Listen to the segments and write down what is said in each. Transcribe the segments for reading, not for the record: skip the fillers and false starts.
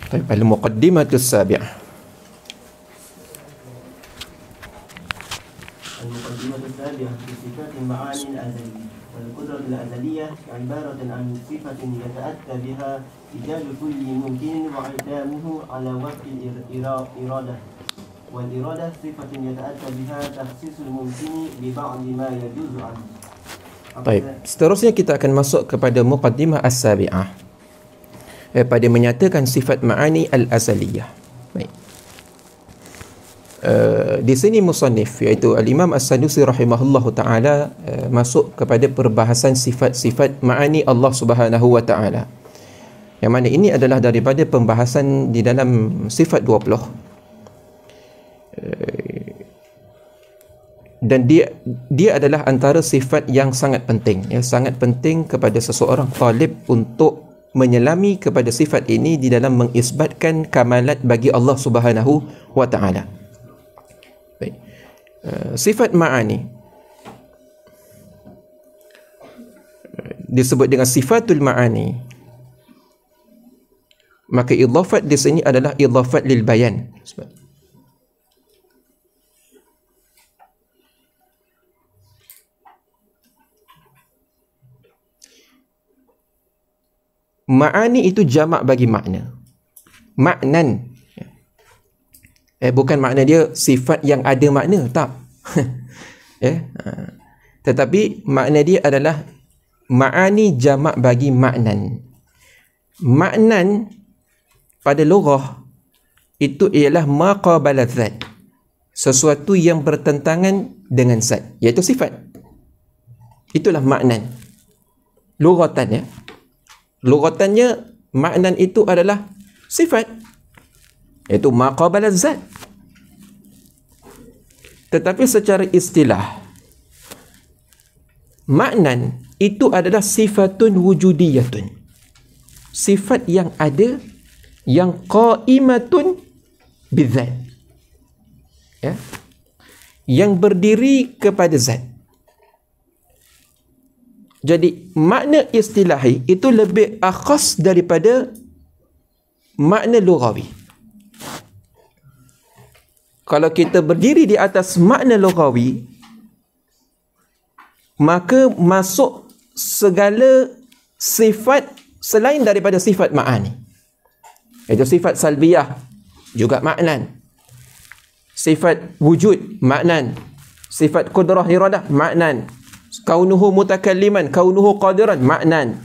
طيب المقدمة السابعة. المقدمة السابعة في صفات المعاني الأزلية. والقدرة الأزلية عبارة عن صفة يتأتى بها إيجاد كل ممكن وإعدامه على وفق الإرادة. والإرادة صفة يتأتى بها تخصيص الممكن ببعض ما يجوز عنه. Baik, seterusnya kita akan masuk kepada muqaddimah as-sabi'ah, pada menyatakan sifat ma'ani al-azaliyah. Baik. Di sini musannif iaitu al-Imam As-Sanusi rahimahullahu taala masuk kepada perbahasan sifat-sifat ma'ani Allah Subhanahu wa taala. Yang mana ini adalah daripada pembahasan di dalam sifat 20. Dan dia adalah antara sifat yang sangat penting, ya, sangat penting kepada seseorang talib untuk menyelami kepada sifat ini di dalam mengisbatkan kamalat bagi Allah Subhanahu wa taala. Baik. Sifat ma'ani disebut dengan sifatul ma'ani, maka idhafat di sini adalah idhafat lil bayan. Ma'ani itu jamak bagi makna. Maknan. Bukan makna dia sifat yang ada makna, tak. Tetapi makna dia adalah ma'ani jamak bagi maknan. Maknan pada lughah itu ialah ma qabala dzat, sesuatu yang bertentangan dengan zat, iaitu sifat. Itulah maknan. Lughatan, ya. Lughatannya maknan itu adalah sifat, iaitu ma qabala zat. Tetapi secara istilah, maknan itu adalah sifatun wujudiyatun, sifat yang ada, yang qaimatun bidzat, ya, yang berdiri kepada zat. Jadi makna istilahi itu lebih akhas daripada makna lughawi. Kalau kita berdiri di atas makna lughawi, maka masuk segala sifat selain daripada sifat ma'ani. Itu sifat salbiyah, juga maknan. Sifat wujud, maknan. Sifat qudrah iradah, maknan. Kaunuhu mutakalliman, kaunuhu qadiran, maknan.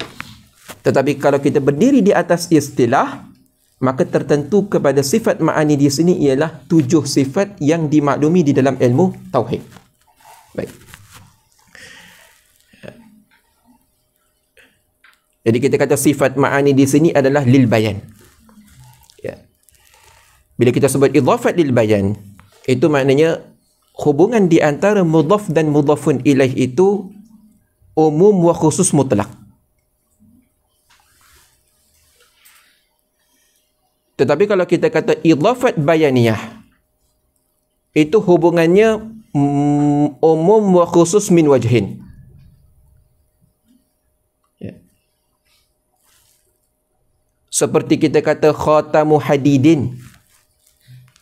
Tetapi kalau kita berdiri di atas istilah, maka tertentu kepada sifat ma'ani di sini ialah 7 sifat yang dimaklumi di dalam ilmu tauhid. Baik. Jadi kita kata sifat ma'ani di sini adalah lil bayan. Ya. Bila kita sebut idhafat lil bayan, itu maknanya hubungan di antara mudhaf dan mudhafun ilaih itu umum wa khusus mutlak. Tetapi kalau kita kata idhafat bayaniyah, itu hubungannya umum wa khusus min wajhin. Ya. Seperti kita kata khatamu hadidin,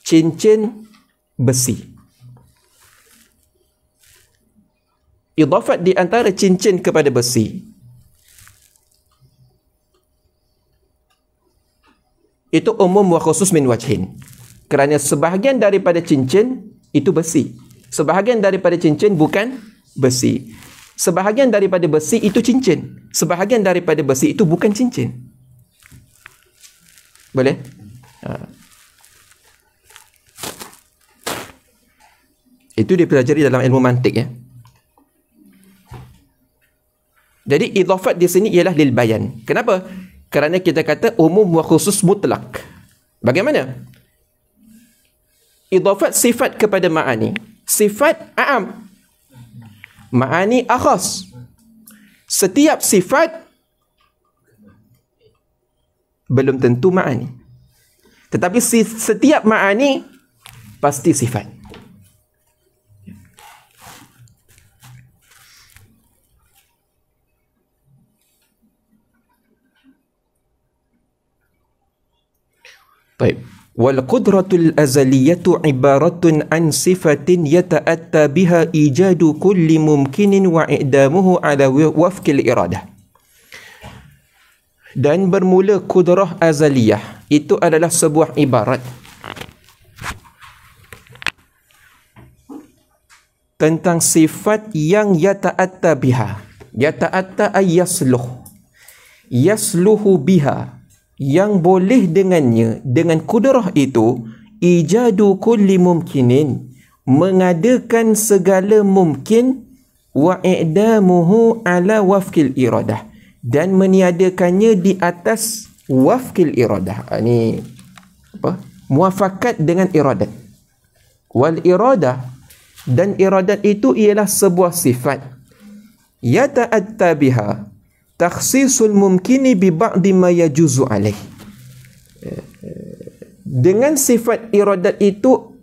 cincin besi. Idhafat di antara cincin kepada besi itu umum wa khusus min wajhin. Kerana sebahagian daripada cincin itu besi, sebahagian daripada cincin bukan besi, sebahagian daripada besi itu cincin, sebahagian daripada besi itu bukan cincin. Boleh? Itu dipelajari dalam ilmu mantik, ya. Jadi idhafat di sini ialah lil bayan. Kenapa? Kerana kita kata umum wa khusus mutlak. Bagaimana? Idhafat sifat kepada ma'ani. Sifat a'am, ma'ani akhas. Setiap sifat belum tentu ma'ani. Tetapi setiap ma'ani pasti sifat. Baik. Wal qudratul azaliyatu ibaratun an sifatin yata'atta biha ijadu kulli mumkinin wa i'damuhu ala wafqil iradah. Dan bermula kudrah azaliyah itu adalah sebuah ibarat tentang sifat yang yata'atta biha. Yata'atta ay yasluh. Yasluhu biha, yang boleh dengannya, dengan kudrah itu, ijadu kulli mumkinin, mengadakan segala mungkin, wa i'damuhu ala wafqil iradah, dan meniadakannya di atas wafqil iradah. Ini apa? Muafakat dengan iradat. Wal iradah, dan iradat itu ialah sebuah sifat yata'atta biha takhsisul mumkini bi ba'di ma yajuzu alaih. Dengan sifat iradat itu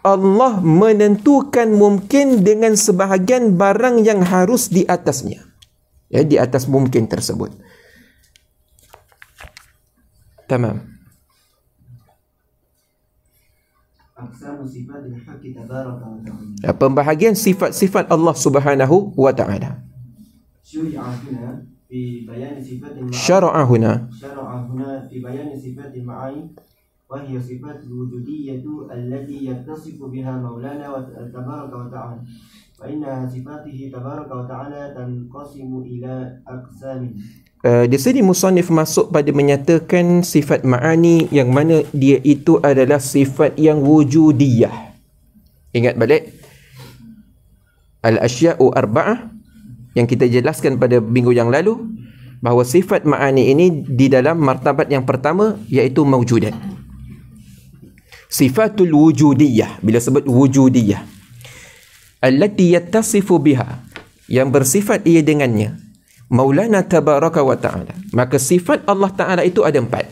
Allah menentukan mungkin dengan sebahagian barang yang harus di atasnya, ya, di atas mungkin tersebut. Tamam. Pembahagian sifat-sifat Allah Subhanahu wa taala. Syara'a huna في بيان صفات المعاني وهي صفات الوجودية التي يتصف بها مولانا تبارك وتعالى فإنها صفاته تبارك وتعالى تنقسم إلى أقسام. Di sini musannif masuk pada menyatakan sifat ma'ani yang mana dia itu adalah sifat yang wujudiyah. Ingat balik al-asya'u arba'ah yang kita jelaskan pada minggu yang lalu, bahawa sifat ma'ani ini di dalam martabat yang pertama iaitu mawjudat. Sifatul wujudiyah, bila sebut wujudiyah, allati yattasifu biha, yang bersifat ia dengannya, Maulana tabaraka wa ta'ala. Maka sifat Allah Ta'ala itu ada 4.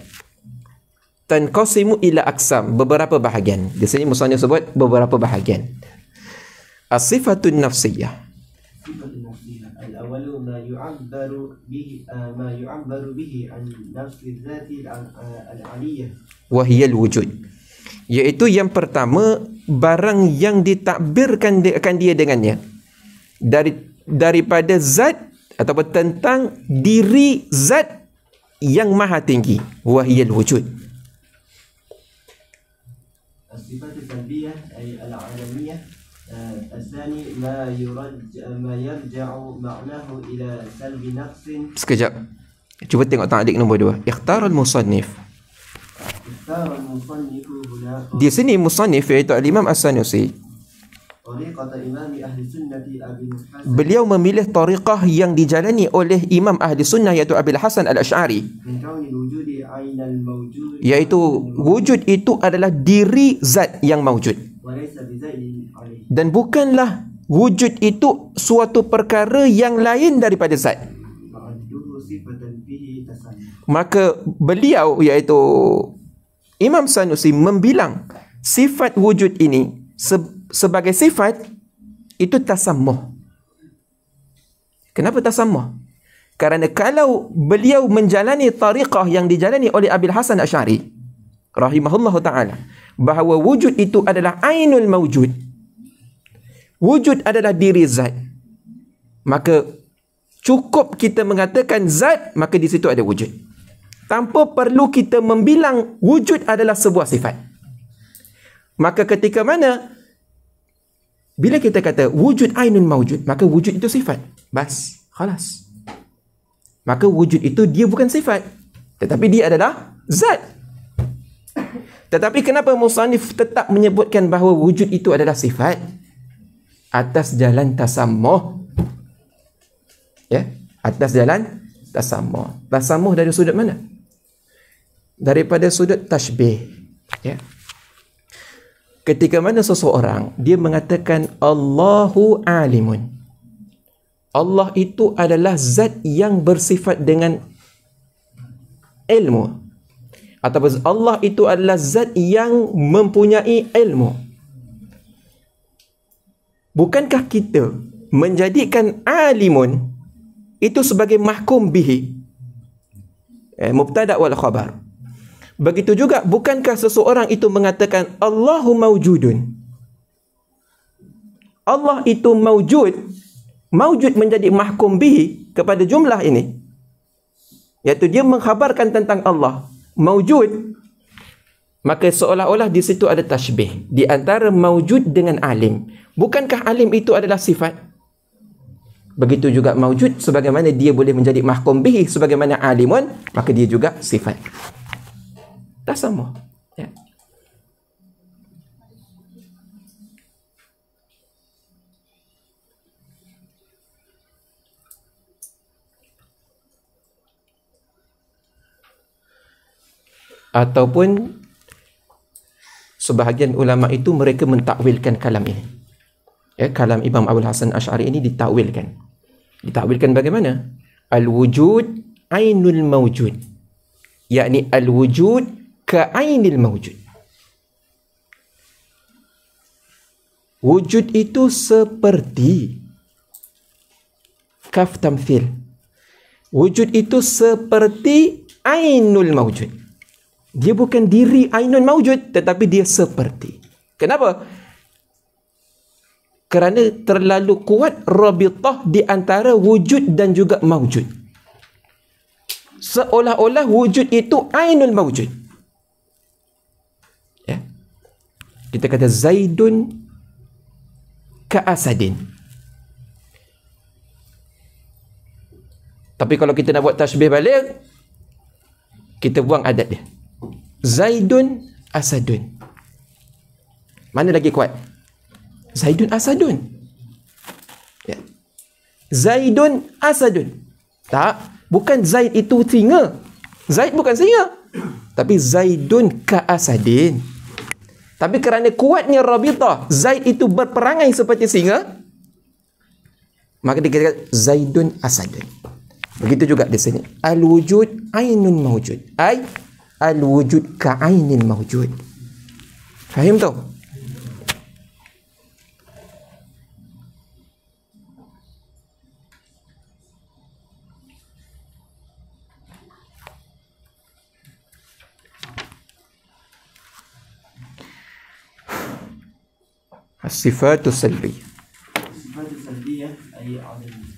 Tanqasimu ila aqsam, beberapa bahagian. Di sini musannif sebut beberapa bahagian. As-sifatun nafsiyah. الأول ما يعبر به عن نفس الذات العلية وهي الوجود, iaitu yang pertama barang yang ditakbirkan akan dia dengannya daripada zat ataupun tentang diri zat yang maha tinggi, wahiyal wujud. الصفات السلبية أي العدمية. الثاني ما يرجع معناه إلى سلب نقص. Sekejap, cuba tengok ta'liq nombor 2. Ikhtar al-musannif. Di sini musannif iaitu al-Imam As-Sanusi, beliau memilih tariqah yang dijalani oleh Imam Ahli Sunnah iaitu Abil Hasan Al-Asy'ari, iaitu wujud itu adalah diri zat yang mawjud, dan bukanlah wujud itu suatu perkara yang lain daripada zat. Maka beliau iaitu Imam Sanusi membilang sifat wujud ini sebagai sifat itu tasammuh. Kenapa tasammuh? Kerana kalau beliau menjalani tariqah yang dijalani oleh Abil Hasan Asy'ari rahimahullah ta'ala, bahawa wujud itu adalah ainul mawjud, wujud adalah diri zat, maka cukup kita mengatakan zat, maka di situ ada wujud, tanpa perlu kita membilang wujud adalah sebuah sifat. Maka ketika mana bila kita kata wujud ainun mawjud, maka wujud itu sifat. Bas, khalas. Maka wujud itu dia bukan sifat, tetapi dia adalah zat. Tetapi kenapa musannif tetap menyebutkan bahawa wujud itu adalah sifat? Atas jalan tasammuh. Ya, atas jalan tasammuh. Tasammuh dari sudut mana? Daripada sudut tashbih. Ya. Ketika mana seseorang dia mengatakan Allahu alimun, Allah itu adalah zat yang bersifat dengan ilmu, ataupun Allah itu adalah zat yang mempunyai ilmu, bukankah kita menjadikan alimun itu sebagai mahkum bihi, mubtada' wal khabar? Begitu juga, bukankah seseorang itu mengatakan Allahu mawjudun? Allah itu mawjud. Mawjud menjadi mahkum bihi kepada jumlah ini. Iaitu dia mengkhabarkan tentang Allah mawjud. Maka seolah-olah di situ ada tashbih di antara mawjud dengan alim. Bukankah alim itu adalah sifat? Begitu juga mawjud, sebagaimana dia boleh menjadi mahkum bihi sebagaimana alimun, maka dia juga sifat. Tak sama. Ya. Ataupun sebahagian ulama itu mereka mentakwilkan kalam ini. Ya, kalam Imam Abul Hasan Asy'ari ini ditakwilkan. Ditakwilkan bagaimana? Al-wujud ainul mawjud. Yakni al-wujud ka'ainil mawjud. Wujud itu seperti kaf tamthil. Wujud itu seperti ainul mawjud. Dia bukan diri ainul mawjud, tetapi dia seperti. Kenapa? Kerana terlalu kuat rabitah di antara wujud dan juga mawjud. Seolah-olah wujud itu ainul mawjud. Ya. Kita kata Zaidun ka'asadin. Tapi kalau kita nak buat tashbih balik, kita buang adat dia. Zaidun asadun. Mana lagi kuat? Zaidun asadun. Ya. Zaidun asadun. Tak, bukan Zaid itu singa. Zaid bukan singa. Tapi Zaidun ka'asadin. Tapi kerana kuatnya rabitah, Zaid itu berperangai seperti singa, maka dikatakan Zaidun asadun. Begitu juga di sini. Al-wujud ainun mawjud. Ay al-wujud ka'ainin mawjud. Faham tak? الصفات السلبية. الصفات السلبية أي عدمية.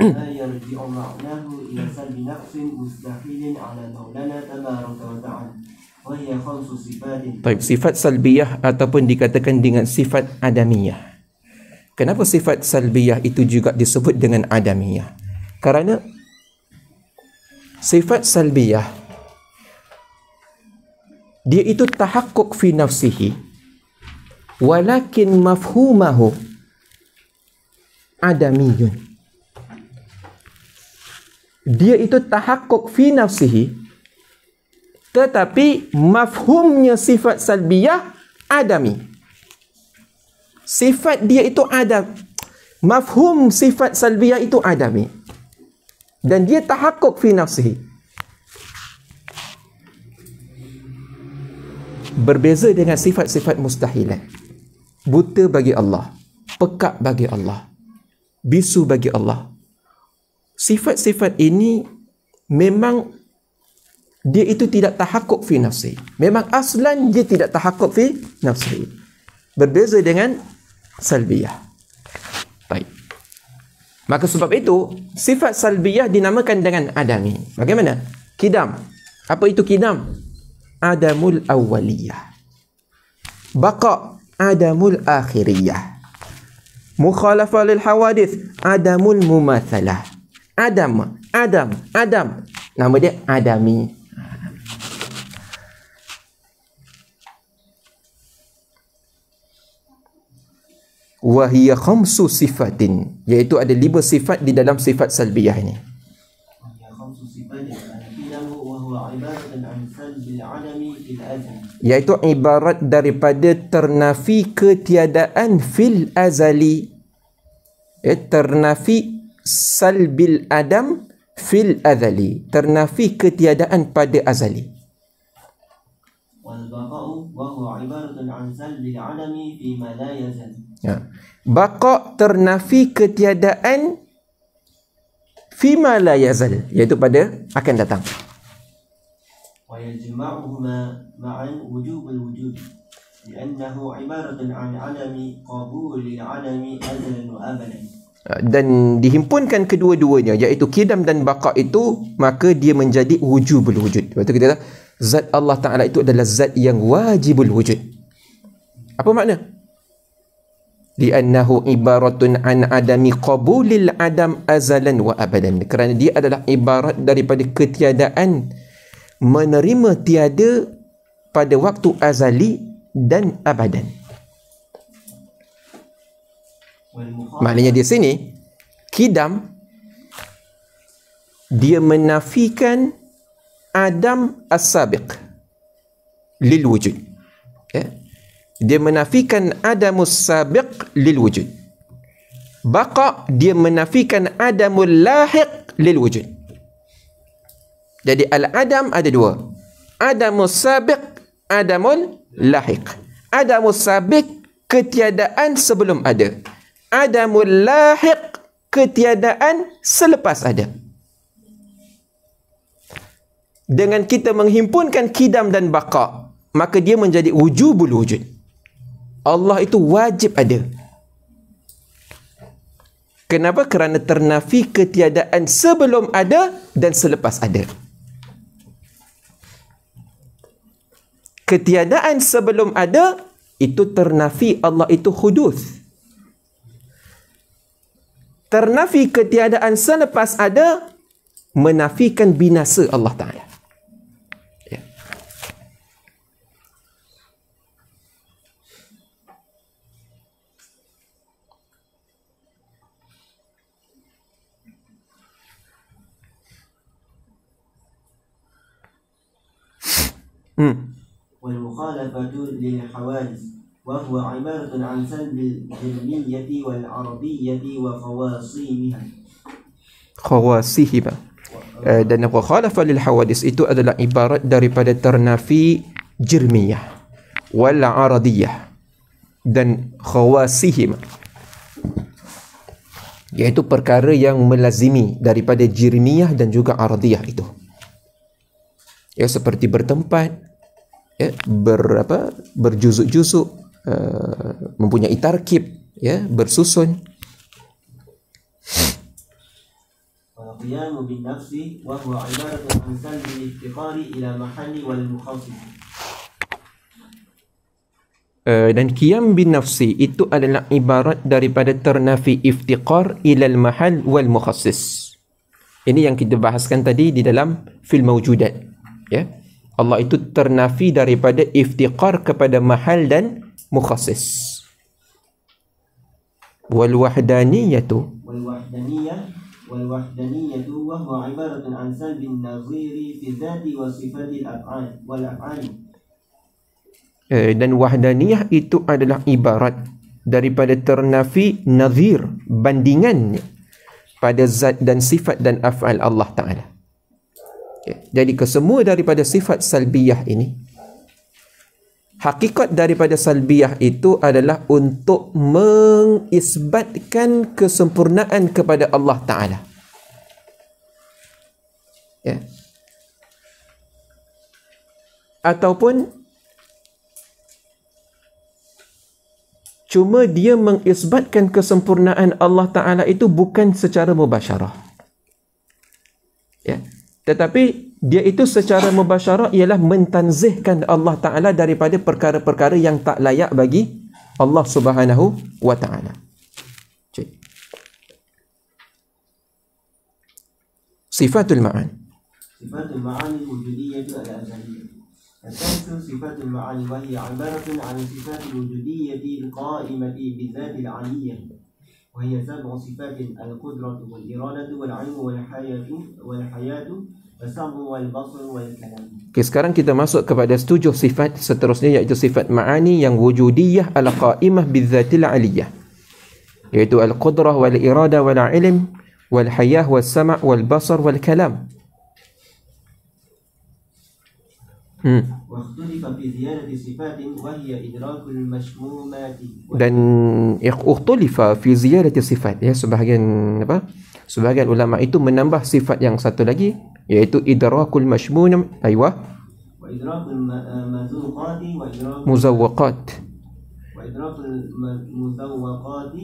لا يرجع معناه إلى سلب نقص مستحيل على مولانا تبارك وتعالى وهي 5 صفات. طيب, sifat salbiyah ataupun dikatakan dengan sifat adamiyah. Kenapa sifat salbiyah itu juga disebut dengan adamiyah? Kerana sifat salbiyah dia itu tahakkuk fi nafsihi, walakin mafhumahu adamiyun. Dia itu tahakkuk fi nafsihi, tetapi mafhumnya sifat salbiyah adami. Sifat dia itu adam. Mafhum sifat salbiyah itu adami. Dan dia tahakkuk fi nafsihi. Berbeza dengan sifat-sifat mustahilah. Buta bagi Allah, pekak bagi Allah, bisu bagi Allah. Sifat-sifat ini memang dia itu tidak tahakkuk fi nafsi. Memang aslan dia tidak tahakkuk fi nafsi. Berbeza dengan salbiyah. Baik. Maka sebab itu sifat salbiyah dinamakan dengan adami. Bagaimana? Kidam. Apa itu kidam? Adamul awwaliyah. Baqa adamul akhiriyah. Mukhalafah lil hawadith adamul mumathalah. Adam. Nama dia adami. Wahiyya 5 sifatin, iaitu ada 5 sifat di dalam sifat salbiyah ini. Iaitu ibarat daripada ternafi ketiadaan fil azali. Ternafi salbil adam fil azali. Ternafi ketiadaan pada azali. Ya. Baqa ternafi ketiadaan fima la yazal, iaitu pada akan datang. ويجمعهما معا وجوب الوجود لأنه عبارة عن عدم قبول العدم أزلا وأبدا. Dan dihimpunkan kedua-duanya, iaitu kidam dan baqa itu, maka dia menjadi wujubul wujud. Lepas tu kita kata zat Allah Ta'ala itu adalah zat yang wajibul wujud. Apa makna? Li'annahu ibaratun an adami qabulil adam azalan wa abadan. Kerana dia adalah ibarat daripada ketiadaan menerima tiada pada waktu azali dan abadan. Maknanya di sini kidam dia menafikan adam as-sabiq lil wujud. Dia menafikan adamus sabiq lil wujud. Baqa dia menafikan adamul lahiq lil wujud. Jadi al-adam ada dua. Adamus sabiq, adamul lahiq. Adamus sabiq ketiadaan sebelum ada. Adamul lahiq ketiadaan selepas ada. Dengan kita menghimpunkan kidam dan baqa, maka dia menjadi wujubul wujud. Allah itu wajib ada. Kenapa? Kerana ternafi ketiadaan sebelum ada dan selepas ada. Ketiadaan sebelum ada itu ternafi Allah itu hudus. Ternafi ketiadaan selepas ada menafikan binasa Allah Ta'ala. والمخالفة للحوادث وهو عبارة عن سلب الجرمية والعربية وخواصيمها. Khawasihima. Dan mukhalafa lil hawadis itu adalah ibarat daripada ternafi jirmiyah wal aradiyah dan khawasihima, iaitu perkara yang melazimi daripada jirmiyah dan juga aradiyah itu. Ya, seperti bertempat, ya, berjuzuk-juzuk, mempunyai tarkib, ya, bersusun. والقيام بالنفس وهو عبارة عن سلب الافتقار إلى محل والمخصص. Dan qiyam bin nafsi itu adalah ibarat daripada ternafi iftiqar ilal mahal wal mukhassis. Ini yang kita bahaskan tadi di dalam fil mawjudat. Ya, Allah itu ternafi daripada iftiqar kepada mahal dan mukhassis. Wal wahdaniyatu والوحدانية وهو عبارة عن سلب النظير في الذات وصفات الأفعال والأفعال. Dan wahdaniyah itu adalah ibarat daripada ternafi nazir, bandingannya pada zat dan sifat dan af'al Allah Ta'ala. Jadi kesemua daripada sifat salbiyah ini, hakikat daripada salbiyah itu adalah untuk mengisbatkan kesempurnaan kepada Allah Ta'ala. Ya. Ataupun cuma dia mengisbatkan kesempurnaan Allah Ta'ala itu bukan secara mubasyarah. Ya. Tetapi dia itu secara mubasyarah ialah mentanzihkan Allah Ta'ala daripada perkara-perkara yang tak layak bagi Allah Subhanahu wa Ta'ala. Sifatul ma'an. Sifatul ma'ani wujudiyah al-azaliyah. الثالث صفات المعاني وهي عبارة عن صفات الوجودية القائمة بالذات العلية وهي 7 صفات: القدرة والإرادة والعلم والحياة والسمع والبصر والكلام. Okay, sekarang kita masuk kepada 7 sifat seterusnya, iaitu sifat ma'ani yang wujudiyah al-qa'imah bizzatil aliyah, iaitu al-qudrah wal irada wal ilm wal hayah wal sam' wal basar wal kalam. Dan ikhtulifa fi ziyadati sifat, ya, sebahagian ulama itu menambah sifat yang satu lagi, iaitu idrakul mashmun, وإدراك المذوقات Muzawwaqat. وإدراك المذوقات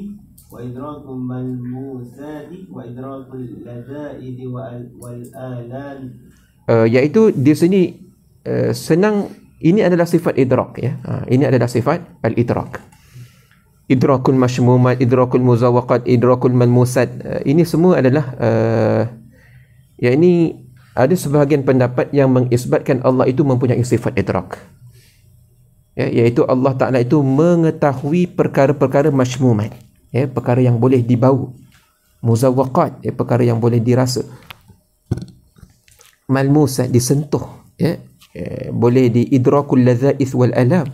وإدراك الملموسات وإدراك اللذائذ والآلام. Iaitu di sini senang, ini adalah sifat idrak ya. Ini adalah sifat al-idrak. Idrakul mashmumat, idrakul muzawwaqat, idrakul malmusat. Ini semua adalah ini ada sebahagian pendapat yang mengisbatkan Allah itu mempunyai sifat idrak. Ya, iaitu Allah Ta'ala itu mengetahui perkara-perkara mashmumat, ya, perkara yang boleh dibau. Muzawwaqat, ya, perkara yang boleh dirasa. Malmusat, disentuh, ya, boleh diidrakul ladza'ith wal alam.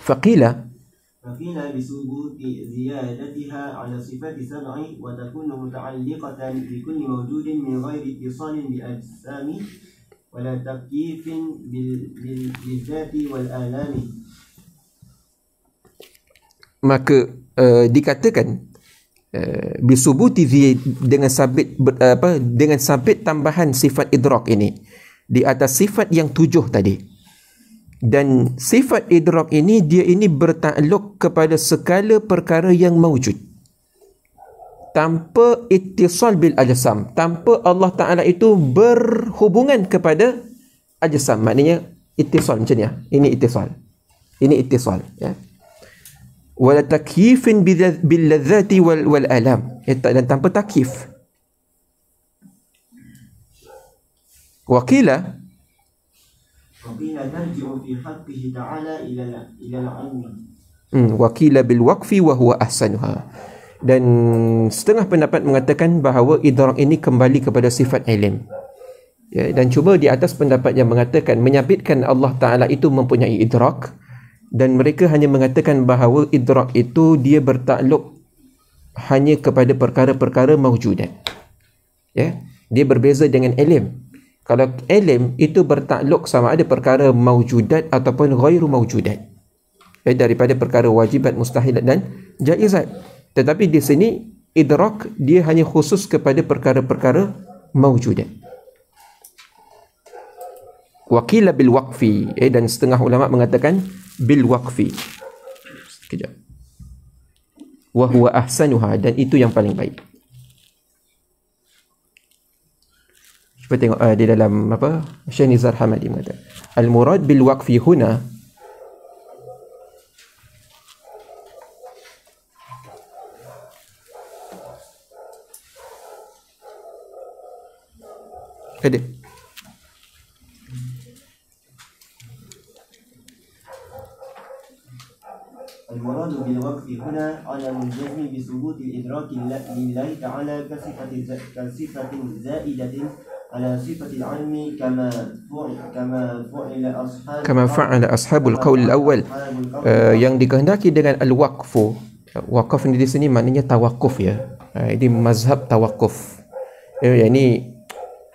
Faqila بثبوت زيادتها على صفات سبع وتكون متعلقة بكل موجود من غير اتصال بأجسام ولا تكييف بالذات والآلام. Maka dikatakan bisubuti dengan sabit dengan sabit tambahan sifat idrak ini di atas sifat yang 7 tadi. Dan sifat idrak ini, dia ini bertakluk kepada segala perkara yang mawjud tanpa ittisal bil ajsam, tanpa Allah Ta'ala itu berhubungan kepada ajsam. Maknanya ittisal macam ni ya. Ini ittisal, ini ittisal, ya. Wala takyifin bil ladzati wal alam, dan tanpa takyif. Wakila ترجع في حقه تعالى إلى العلم. Wakila bil waqfi wa huwa ahsanuha. Dan setengah pendapat mengatakan bahawa idrak ini kembali kepada sifat ilm. Ya, dan cuba di atas pendapat yang mengatakan menyabitkan Allah Ta'ala itu mempunyai idrak, dan mereka hanya mengatakan bahawa idrak itu dia bertakluk hanya kepada perkara-perkara mawjudat. Ya, dia berbeza dengan ilm. Kalau ilm itu bertakluk sama ada perkara mawjudat ataupun ghairu mawjudat, daripada perkara wajibat, mustahilat dan jaizat. Tetapi di sini idrak dia hanya khusus kepada perkara-perkara mawjudat. Wakila bil waqfi, dan setengah ulama mengatakan bil waqfi. Sekejap. Wa huwa ahsanuha, dan itu yang paling baik. Cuba tengok di dalam apa Syekh Nizar Hamadi mengatakan al-murad bil waqfi huna ada المراد بالوقف هنا عدم الجزم بثبوت الإدراك لله تعالى كصفة زائدة على صفة العلم كما فعل أصحاب القول الأول. Yang dikehendaki dengan al-waqfu, waqaf ni di sini maknanya tawakuf ya. Ini mazhab tawakuf. Ini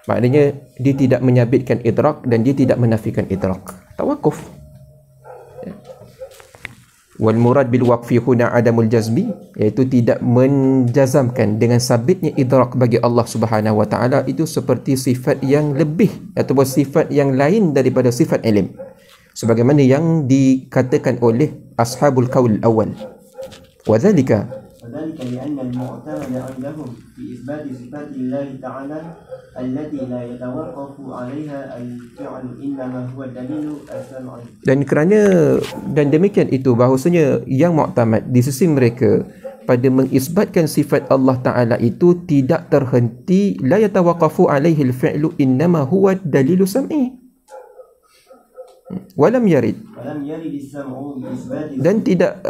maknanya dia tidak menyabitkan idrak dan dia tidak menafikan idrak. Tawakuf. Wal murad bil waqfi huna adamul jazmi, iaitu tidak menjazamkan dengan sabitnya idrak bagi Allah Subhanahu wa taala itu seperti sifat yang lebih ataupun sifat yang lain daripada sifat ilm, sebagaimana yang dikatakan oleh ashabul qaul awal. Wadzalika لأن المعتمد عندهم في إثبات صفات الله تعالى التي لا يتوقف عليها الفعل إنما هو دليل السمع. Dan demikian itu bahawasanya yang mu'tamad di sisi mereka pada mengisbatkan sifat Allah Ta'ala itu tidak terhenti, la yatawaqqafu alaihi al-fi'lu innama huwa dalilu sam'i walam yarid, dan tidak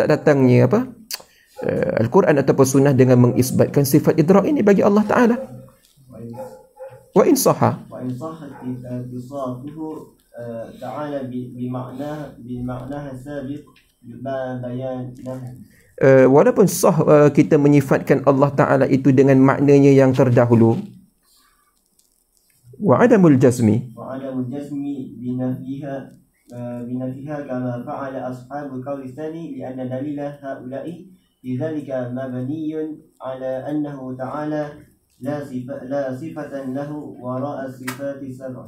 datangnya Al-Quran ataupun sunnah dengan mengisbatkan sifat idrak ini bagi Allah Ta'ala. Wa in sahha تعالى بمعناه السابق بيانه. Walaupun sah kita menyifatkan Allah Ta'ala itu dengan maknanya yang terdahulu. Wa adamul jazmi بنفيها كما فعل أصحاب القول الثاني لأن دليل هؤلاء لذلك مبني على أنه تعالى لا صفة له وراء الصفات السبع.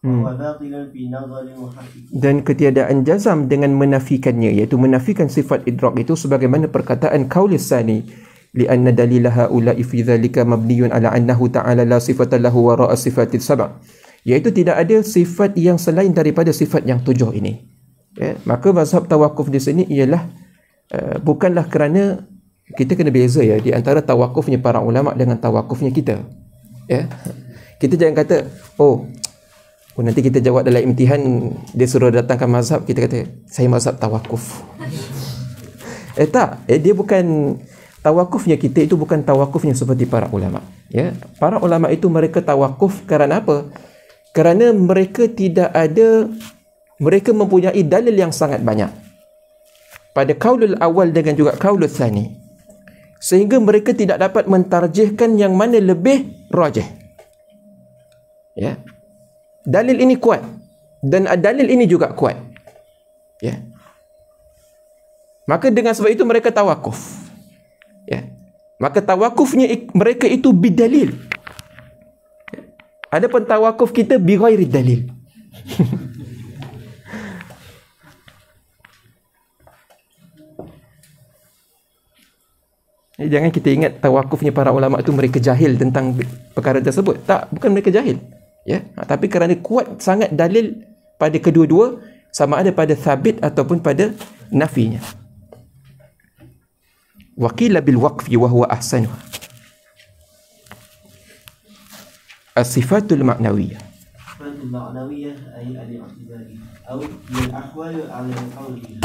وهو باطل في نظر المحقق. Dan ketiadaan jazam dengan menafikannya, iaitu menafikan sifat idrak itu sebagaimana perkataan Qaulis Sani, lianna dalilah haula'i fi dhalika mabniyun ala annahu ta'ala la sifata lahu wara'a sifatis sab', iaitu tidak ada sifat yang selain daripada sifat yang 7 ini. Ya, maka mazhab tawakuf di sini ialah bukanlah kerana kita kena beza ya di antara tawakufnya para ulama dengan tawakufnya kita. Ya. Kita jangan kata, nanti kita jawab dalam imtihan dia suruh datangkan mazhab, kita kata saya mazhab tawakuf. Tak, dia bukan tawakufnya kita itu bukan tawakufnya seperti para ulama. Ya, para ulama itu mereka tawakuf kerana apa? Kerana mereka mereka mempunyai dalil yang sangat banyak pada qaulul awal dengan juga qaulul tsani, sehingga mereka tidak dapat mentarjihkan yang mana lebih rajih. Ya. Dalil ini kuat dan dalil ini juga kuat. Ya. Maka dengan sebab itu mereka tawakuf. Ya. Maka tawakufnya mereka itu bidalil. Ya. Adapun tawakuf kita bi ghairi dalil. Jangan kita ingat tawakufnya para ulama itu mereka jahil tentang perkara tersebut. Tak, bukan mereka jahil. Ya, tapi kerana kuat sangat dalil pada kedua-dua, sama ada pada thabit ataupun pada nafinya. Wa qila bil waqfi wa huwa ahsanuha. As-sifatul ma'nawiyah. Sifatul ma'nawiyah ay al-i'tibari atau al-ahwal 'ala al-qawli.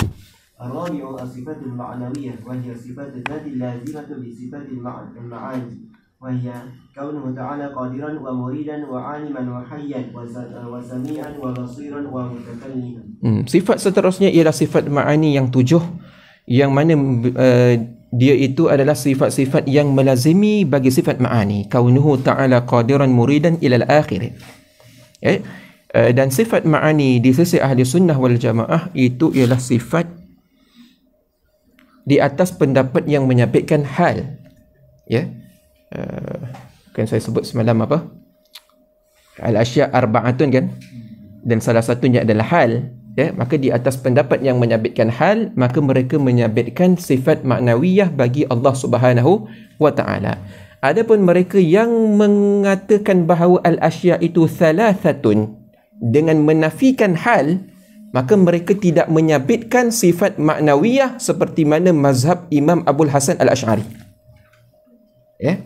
الرابع الصفات المعنوية وهي صفات الذات اللازمة لصفات المعاني وهي كونه تعالى قادرا ومريدا وعالما وحيا وسميعا وبصيرا ومتكلما. Sifat seterusnya ialah sifat ma'ani yang 7, yang mana dia itu adalah sifat-sifat yang melazimi bagi sifat ma'ani. Kaunuhu ta'ala qadiran muridan ila al-akhir. Dan sifat ma'ani di sisi ahli sunnah wal jamaah itu ialah sifat di atas pendapat yang menyabitkan hal. Ya. Kan saya sebut semalam apa? Al-asya' arba'atun kan? Dan salah satunya adalah hal. Ya, maka di atas pendapat yang menyabitkan hal, maka mereka menyabitkan sifat maknawiyah bagi Allah Subhanahu wa taala. Adapun mereka yang mengatakan bahawa al-asya' itu thalathatun dengan menafikan hal, maka mereka tidak menyabitkan sifat maknawiyah seperti mana mazhab Imam Abul Hasan Al-Ash'ari. Ya.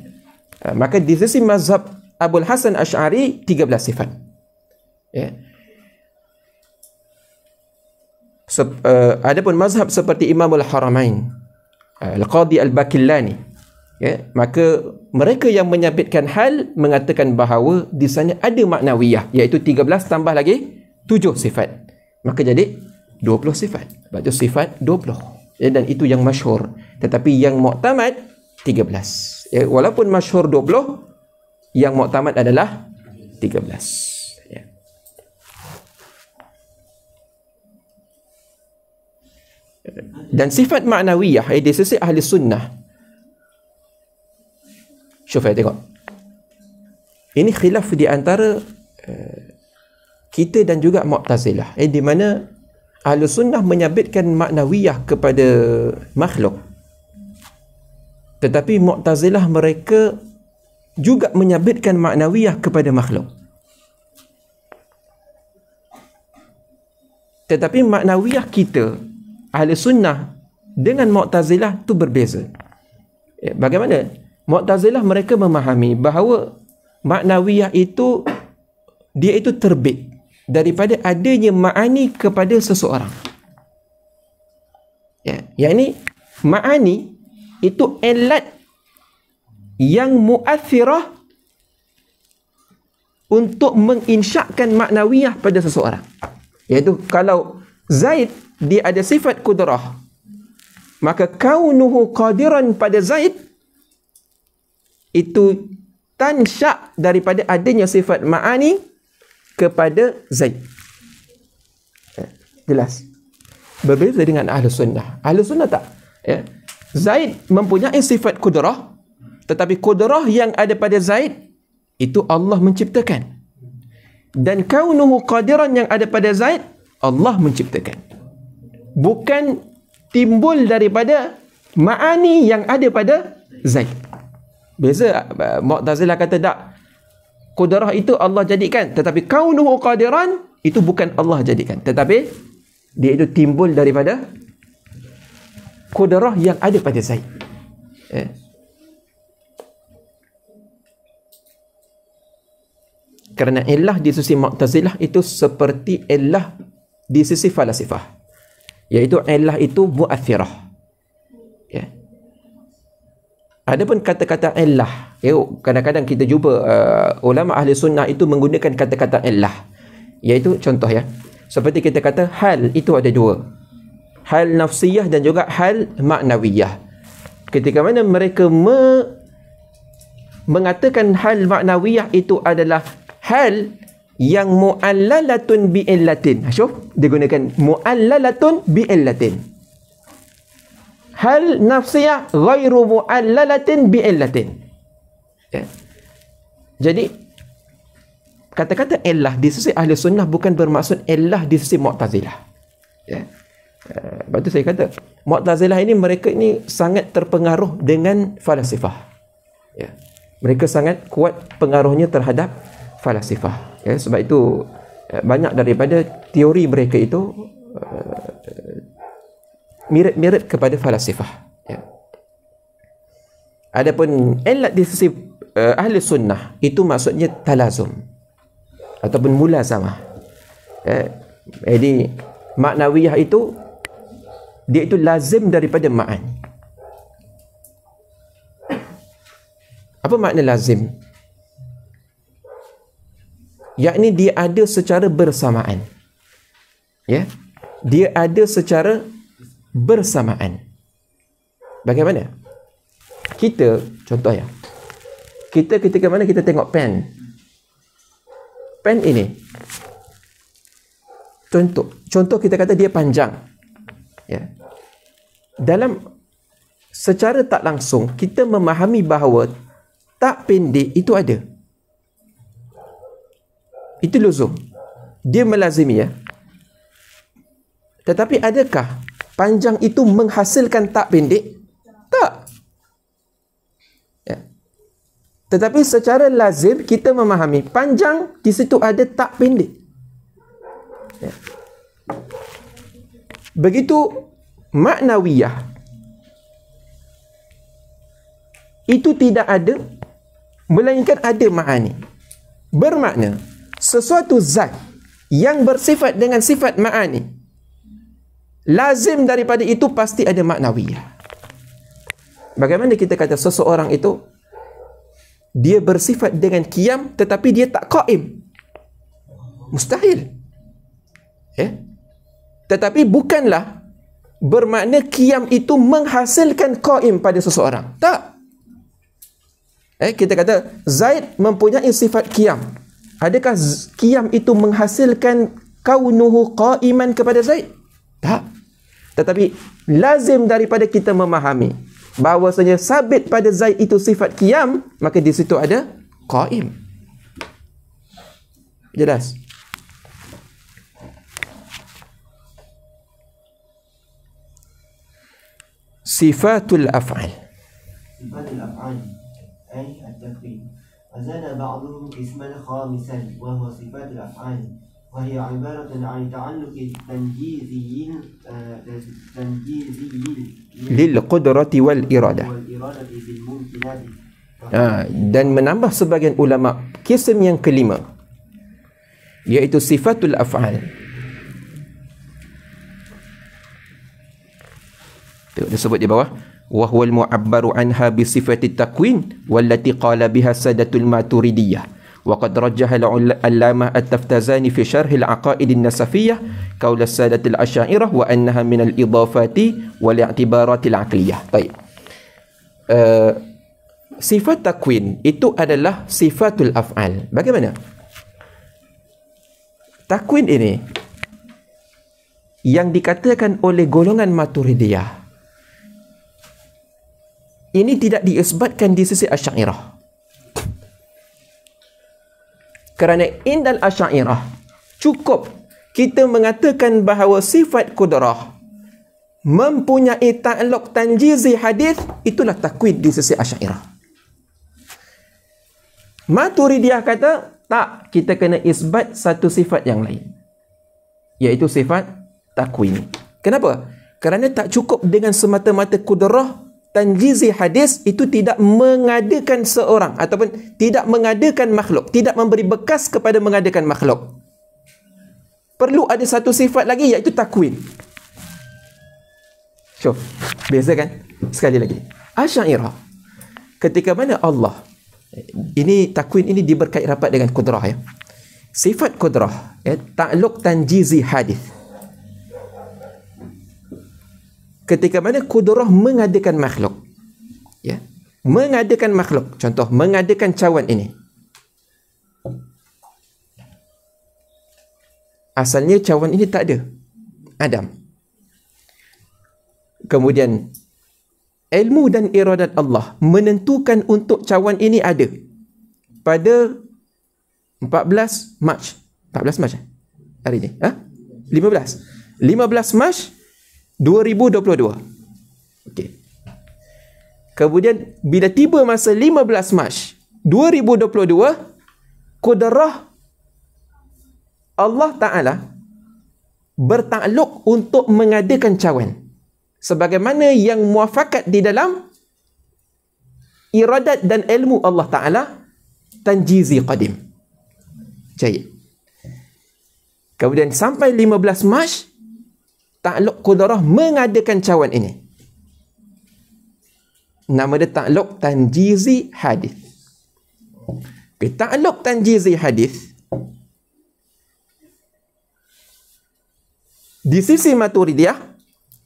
Maka di sisi mazhab Abul Hasan Al-Ash'ari 13 sifat. Ya. Adapun mazhab seperti Imam Al-Haramain, Al-Qadhi Al-Bakillani, ya, maka mereka yang menyabitkan hal mengatakan bahawa di sana ada maknawiyah, iaitu 13 tambah lagi 7 sifat. Maka jadi 20 sifat. Sebab itu sifat 20. Ya, dan itu yang masyhur. Tetapi yang muktamad 13. Ya, walaupun masyhur 20, yang muktamad adalah 13. Ya. Dan sifat maknawiyah di sisi ahli sunnah. Syuf, tengok. Ini khilaf di antara kita dan juga Mu'tazilah, di mana Ahlus Sunnah menyabitkan maknawiyah kepada makhluk, tetapi Mu'tazilah mereka juga menyabitkan maknawiyah kepada makhluk. Tetapi maknawiyah kita Ahlus Sunnah dengan Mu'tazilah tu berbeza. Bagaimana? Mu'tazilah mereka memahami bahawa maknawiyah itu dia itu terbit daripada adanya ma'ani kepada seseorang. Ya, yang ini ma'ani itu alat yang mu'athirah untuk menginsyakan maknawiyah pada seseorang. Iaitu kalau Zaid dia ada sifat kudrah, maka kaunuhu qadiran pada Zaid itu tansya' daripada adanya sifat ma'ani kepada Zaid. Jelas. Berbeza dengan Ahlus Sunnah. Ahlus Sunnah tak. Ya. Zaid mempunyai sifat kudrah, tetapi kudrah yang ada pada Zaid itu Allah menciptakan. Dan kaunuhu qadiran yang ada pada Zaid, Allah menciptakan. Bukan timbul daripada ma'ani yang ada pada Zaid. Beza. Mu'tazilah kata tak, qudrah itu Allah jadikan, tetapi kaunuhu qadiran itu bukan Allah jadikan, tetapi dia itu timbul daripada qudrah yang ada pada Zaid. Kerana illah di sisi Mu'tazilah itu seperti illah di sisi falasifah, iaitu illah itu mu'athirah. Ya. Adapun kata-kata illah, kadang-kadang kita jumpa ulama ahli sunnah itu menggunakan kata-kata illah, iaitu contoh ya, seperti kita kata hal itu ada dua, hal nafsiyah dan juga hal maknawiyah. Ketika mana mereka mengatakan hal maknawiyah itu adalah hal yang mu'allalatun bi'illatin. Syuf, digunakan mu'allalatun bi'illatin. Hal nafsiyah ghairu mu'allalatin bi'illatin. Ya. Jadi kata-kata illah di sisi ahli sunnah bukan bermaksud illah di sisi Mu'tazilah. Ya. Lepas tu saya kata Mu'tazilah ini, mereka ini sangat terpengaruh dengan falasifah. Ya. Mereka sangat kuat pengaruhnya terhadap falasifah. Ya, sebab itu banyak daripada teori mereka itu mirip-mirip kepada falasifah. Ya. Adapun illat di sisi ahli sunnah itu maksudnya talazum ataupun mulazamah. Jadi maknawiyah itu dia itu lazim daripada ma'an. Apa makna lazim? Yakni dia ada secara bersamaan. Ya, dia ada secara bersamaan. Bagaimana? Kita, contoh ya, kita ketika mana kita tengok pen ini, contoh kita kata dia panjang. Ya, dalam secara tak langsung kita memahami bahawa tak pendek itu ada. Itu luzum. Dia melazimi ya. Tetapi adakah panjang itu menghasilkan tak pendek? Tak. Ya. Tetapi secara lazim kita memahami panjang di situ ada tak pendek. Ya. Begitu maknawiyah itu tidak ada, melainkan ada ma'ani. Bermakna sesuatu zat yang bersifat dengan sifat ma'ani, lazim daripada itu pasti ada maknawiyah. Bagaimana kita kata seseorang itu dia bersifat dengan qiyam tetapi dia tak qaim? Mustahil. Tetapi bukanlah bermakna qiyam itu menghasilkan qaim pada seseorang. Tak. Kita kata Zaid mempunyai sifat qiyam. Adakah qiyam itu menghasilkan kaunuhu qaiman kepada Zaid? Tak. Tetapi lazim daripada kita memahami bahawasanya sabit pada Zaid itu sifat qiyam, maka di situ ada qaim. Jelas? Sifatul af'al. Sifatul af'al ay at-takfir. وزاد بعضهم اسما خامسا وهو صفات الأفعال وهي عبارة عن تعلق تنجيزي للقدرة والإرادة بالممكنات. dan menambah sebagian ulama kism yang kelima, iaitu sifatul af'al. Disebut di bawah wa huwal mu'abbaru anha bi sifati takwin wallati qala biha sadatul maturidiyah wa qad rajjaha al-allamah at-taftazani fi syarh al-aqaid an-nasafiyyah qaul as-sadat al-asy'ariyah wa annaha min al-idafati wal i'tibarat al-aqliyah. Baik. Sifat takwin itu adalah sifatul af'al. Bagaimana? Takwin ini yang dikatakan oleh golongan Maturidiyah ini tidak diisbatkan di sisi Asy'ariyah. Kerana indal Asy'ariyah cukup kita mengatakan bahawa sifat kudrah mempunyai ta'alluq tanjizi hadis, itulah takwid di sisi Asy'ariyah. Maturidiyah kata tak, kita kena isbat satu sifat yang lain, iaitu sifat takwin. Kenapa? Kerana tak cukup dengan semata-mata kudrah tanjizi hadis, itu tidak mengadakan seorang ataupun tidak mengadakan makhluk, tidak memberi bekas kepada mengadakan makhluk. Perlu ada satu sifat lagi, iaitu takwin. Syuf, beza kan? Sekali lagi, Asy'ariyah ketika mana Allah, ini takwin ini diberkait rapat dengan kudrah ya. Sifat kudrah ya, ta'alluq tanjizi hadis. Ketika mana kudrah mengadakan makhluk ya, mengadakan makhluk, contoh mengadakan cawan ini, asalnya cawan ini tak ada, Adam. Kemudian ilmu dan iradat Allah menentukan untuk cawan ini ada pada 14 Mac hari ini, 15 Mac 2022. Okey. Kemudian bila tiba masa 15 Mac 2022, kudrah Allah Ta'ala bertakluk untuk mengadakan cawan, sebagaimana yang muafakat di dalam iradat dan ilmu Allah Ta'ala tanjizi qadim. Jayid. Kemudian sampai 15 Mac, takluk kudrah mengadakan cawan ini, nama dia takluk tanjizi hadis. Takluk tanjizi hadis di sisi Maturidiyah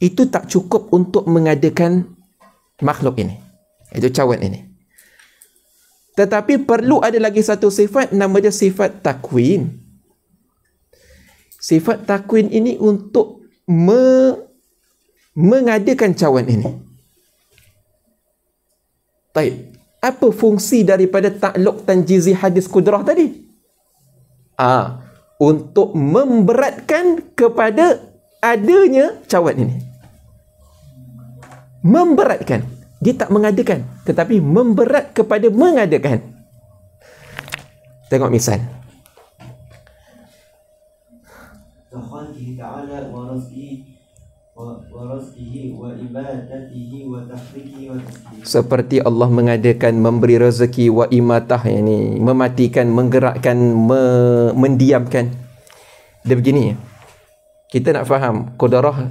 itu tak cukup untuk mengadakan makhluk ini, itu cawan ini. Tetapi perlu ada lagi satu sifat, nama dia sifat takwin. Sifat takwin ini untuk mengadakan cawan ini. Baik, apa fungsi daripada takluk tanjizi hadis kudrah tadi? Untuk memberatkan kepada adanya cawan ini. Memberatkan. Dia tak mengadakan, tetapi memberat kepada mengadakan. Tengok misal. Seperti Allah mengadakan memberi rezeki wa imatah, ini mematikan, menggerakkan, mendiamkan. Dia begini, kita nak faham kudrah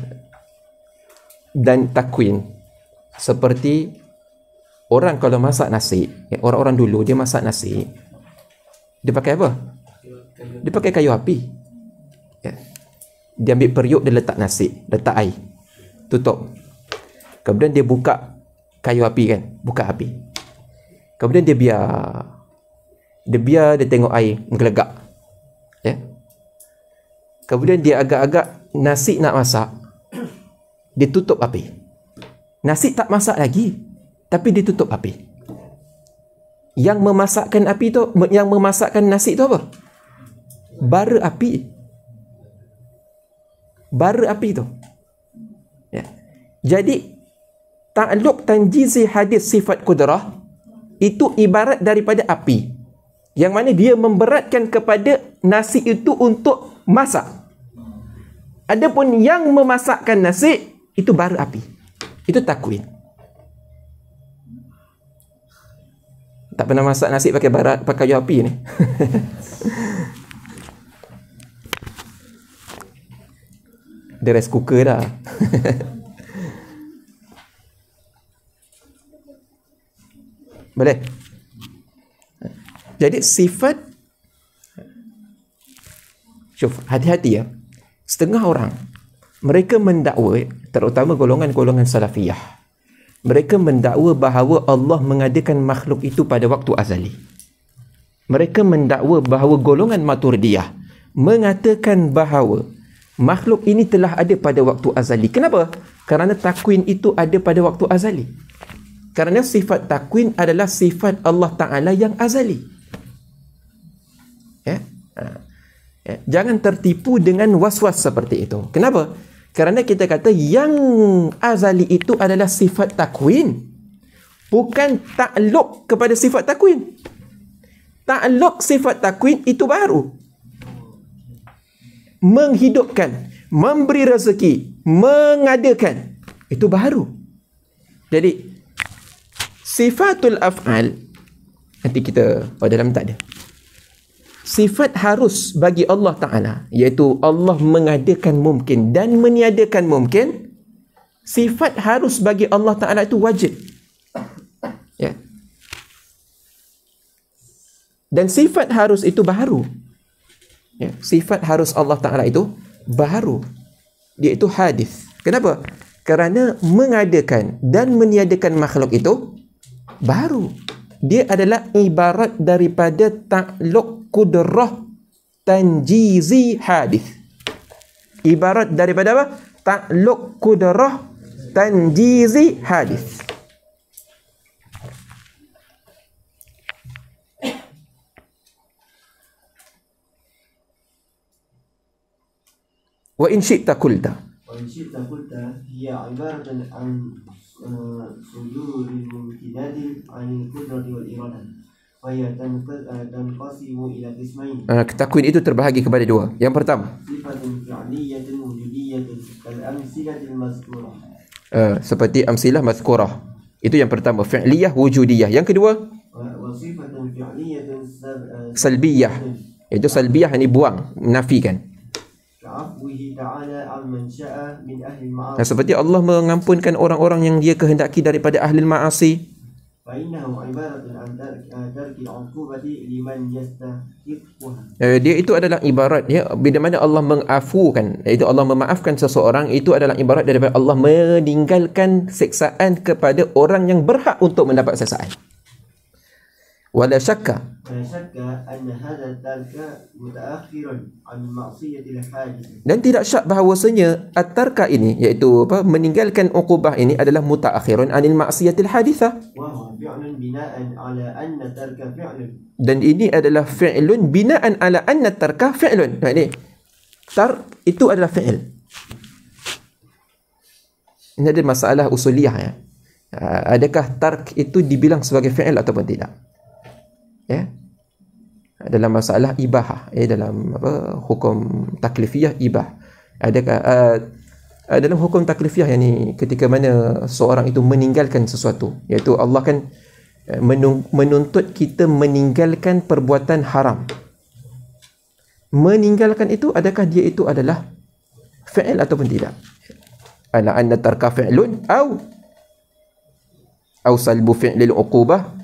dan takwin. Seperti orang kalau masak nasi, orang-orang dulu dia masak nasi, dia pakai apa? Dia pakai kayu api. Dia ambil periuk, dia letak nasi, letak air, tutup. Kemudian dia buka kayu api kan, buka api. Kemudian dia biar dia tengok air menggelegak. Ya. Kemudian dia agak-agak nasi nak masak, dia tutup api. Nasi tak masak lagi, tapi dia tutup api. Yang memasakkan api tu, yang memasakkan nasi tu apa? Bara api. Bara api tu. Ya. Jadi takluk tanjizi hadis sifat kudrah itu ibarat daripada api, yang mana dia memberatkan kepada nasi itu untuk masak. Adapun yang memasakkan nasi itu bara api. Itu takwin. Tak pernah masak nasi pakai bara, pakai kayu api ni. Dia rice cooker dah. Boleh? Jadi sifat, syuf, hati-hati ya. Setengah orang mereka mendakwa, terutama golongan-golongan salafiyah, mereka mendakwa bahawa Allah mengadakan makhluk itu pada waktu azali. Mereka mendakwa bahawa golongan Maturidiyah mengatakan bahawa makhluk ini telah ada pada waktu azali. Kenapa? Kerana takwin itu ada pada waktu azali. Kerana sifat takwin adalah sifat Allah Ta'ala yang azali. Ya. Ya. Jangan tertipu dengan was-was seperti itu. Kenapa? Kerana kita kata yang azali itu adalah sifat takwin, bukan takluk kepada sifat takwin. Takluk sifat takwin itu baru. Menghidupkan, memberi rezeki, mengadakan, itu baru. Jadi sifatul af'al, nanti kita dalam tak ada. Sifat harus bagi Allah Ta'ala, iaitu Allah mengadakan mungkin dan meniadakan mungkin. Sifat harus bagi Allah Ta'ala itu wajib. Ya. Dan sifat harus itu baru. Ya. Sifat harus Allah Ta'ala itu baru. Dia itu hadis. Kenapa? Kerana mengadakan dan meniadakan makhluk itu baru. Dia adalah ibarat daripada takluk kudrah tanjizi hadis. Ibarat daripada apa? Takluk kudrah tanjizi hadis. Wa in syi'ta qulta. وإن شئت قلت هي عبارة عن صدور امتداد عن القدرة والإرادة وهي تنقسم إلى قسمين. Takwin itu terbahagi kepada dua. Yang pertama, صفة فعلية وجودية كالأمثلة المذكورة. Seperti amsilah mazkurah. Itu yang pertama, fi'liyah wujudiyah. Yang kedua, وصفة فعلية salbiyah. Itu salbiyah, ini buang, menafikan. Seperti Allah mengampunkan orang-orang yang dia kehendaki daripada ahli ma'asi. Dia itu adalah ibarat, ya, bila mana Allah mengafukan, iaitu Allah memaafkan seseorang, itu adalah ibarat daripada Allah meninggalkan siksaan kepada orang yang berhak untuk mendapat siksaan. Wala syakka dan tidak syak bahawasanya at-tarka ini, iaitu apa, meninggalkan uqubah ini adalah mutaakhirun anil maksiatil hadithah, dan ini adalah fi'lun binaan ala anna tarka fi'lun. Nah, ini tark itu adalah fi'il. Ini ada masalah usuliyah, ya. Adakah tark itu dibilang sebagai fi'il ataupun tidak? Ya, dalam masalah ibahah, dalam apa, hukum taklifiyah ibah, adakah dalam hukum taklifiyah, yakni ketika mana seorang itu meninggalkan sesuatu, iaitu Allah kan menuntut kita meninggalkan perbuatan haram. Meninggalkan itu, adakah dia itu adalah fi'il ataupun tidak? Ala anna tarka fi'lun au salbu fi'lil uqubah.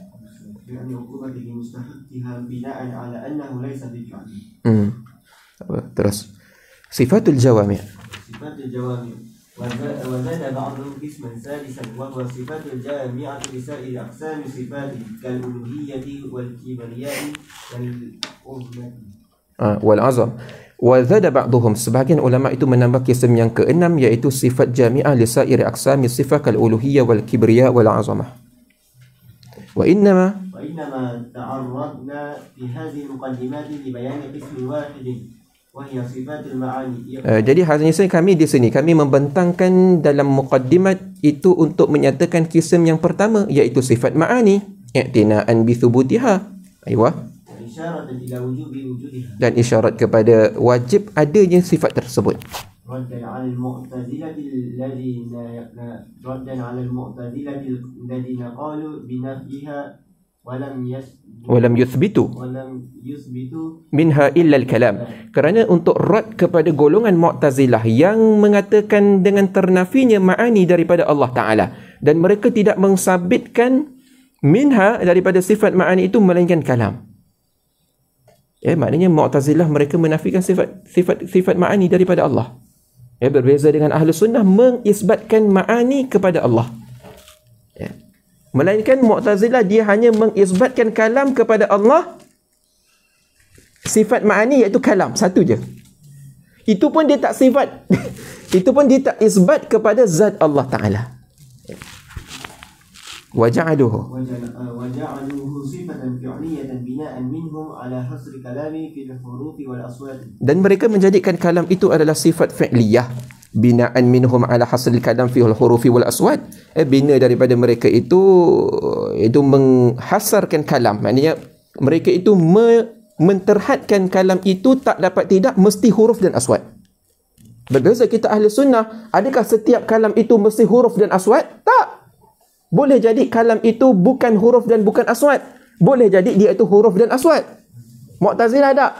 Terus sifatul jawami'. Sifatul jawami' وزاد بعضهم قسما سادسا وهو صفات الجامعة لسائر أقسام الصفات كالألوهية والكبرياء والعظم. وزاد بعضهم, sebahagian ulama itu menambah kism yang keenam, iaitu sifat jami'ah lisairi aqsami sifat kal-uluhiyyah wal kibriya wal 'azamah. Wa innama تعرضنا في هذه المقدمات لبيان قسم واحد وهي صفات المعاني. Jadi hanya kami di sini kami membentangkan dalam mukaddimat itu untuk menyatakan kism yang pertama, iaitu sifat ma'ani, i'tina'an bi thubutiha. Dan isyarat kepada wajib adanya sifat tersebut. ردا على المعتزلة الذين قالوا بنفيها ولم يثبتوا منها إلا الكلام. Kerana untuk rad kepada golongan Mu'tazilah yang mengatakan dengan ternafinya ma'ani daripada Allah Ta'ala, dan mereka tidak mensabitkan minha daripada sifat ma'ani itu melainkan kalam. Maknanya Mu'tazilah mereka menafikan sifat ma'ani daripada Allah. Berbeza dengan Ahlu Sunnah mengisbatkan ma'ani kepada Allah. Melainkan Mu'tazilah dia hanya mengisbatkan kalam kepada Allah. Sifat ma'ani iaitu kalam, satu je. Itu pun dia tak sifat. Itu pun dia tak isbat kepada zat Allah Ta'ala. Waja'aluhu. وجعلوه صفة فعلية بناء منهم على حصر كلام في الحروف والأصوات. Dan mereka menjadikan kalam itu adalah sifat fi'liyah binaan minhum ala hasil kalam fi al-hurufi wal aswat. Bina daripada mereka itu menghasarkan kalam, maknanya mereka itu menterhadkan kalam itu tak dapat tidak mesti huruf dan aswat. Berbeza kita ahli sunnah, adakah setiap kalam itu mesti huruf dan aswat? Tak. Boleh jadi kalam itu bukan huruf dan bukan aswat. Boleh jadi dia itu huruf dan aswat. Mu'tazilah tak.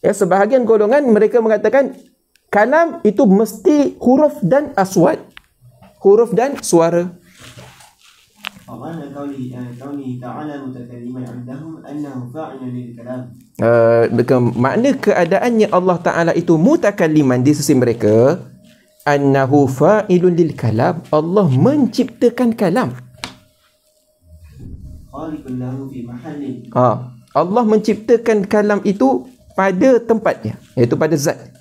Ya, sebahagian golongan mereka mengatakan kalam itu mesti huruf dan aswat. Huruf dan suara. ومعنى كونه تعالى متكلما عندهم أنه فاعل للكلام. Makna keadaannya Allah Ta'ala itu mutakalliman di sisi mereka, annahu fa'ilun lil kalam, Allah menciptakan kalam. Khaliqun lahu fi mahallin. Allah menciptakan kalam itu pada tempatnya, iaitu pada zat.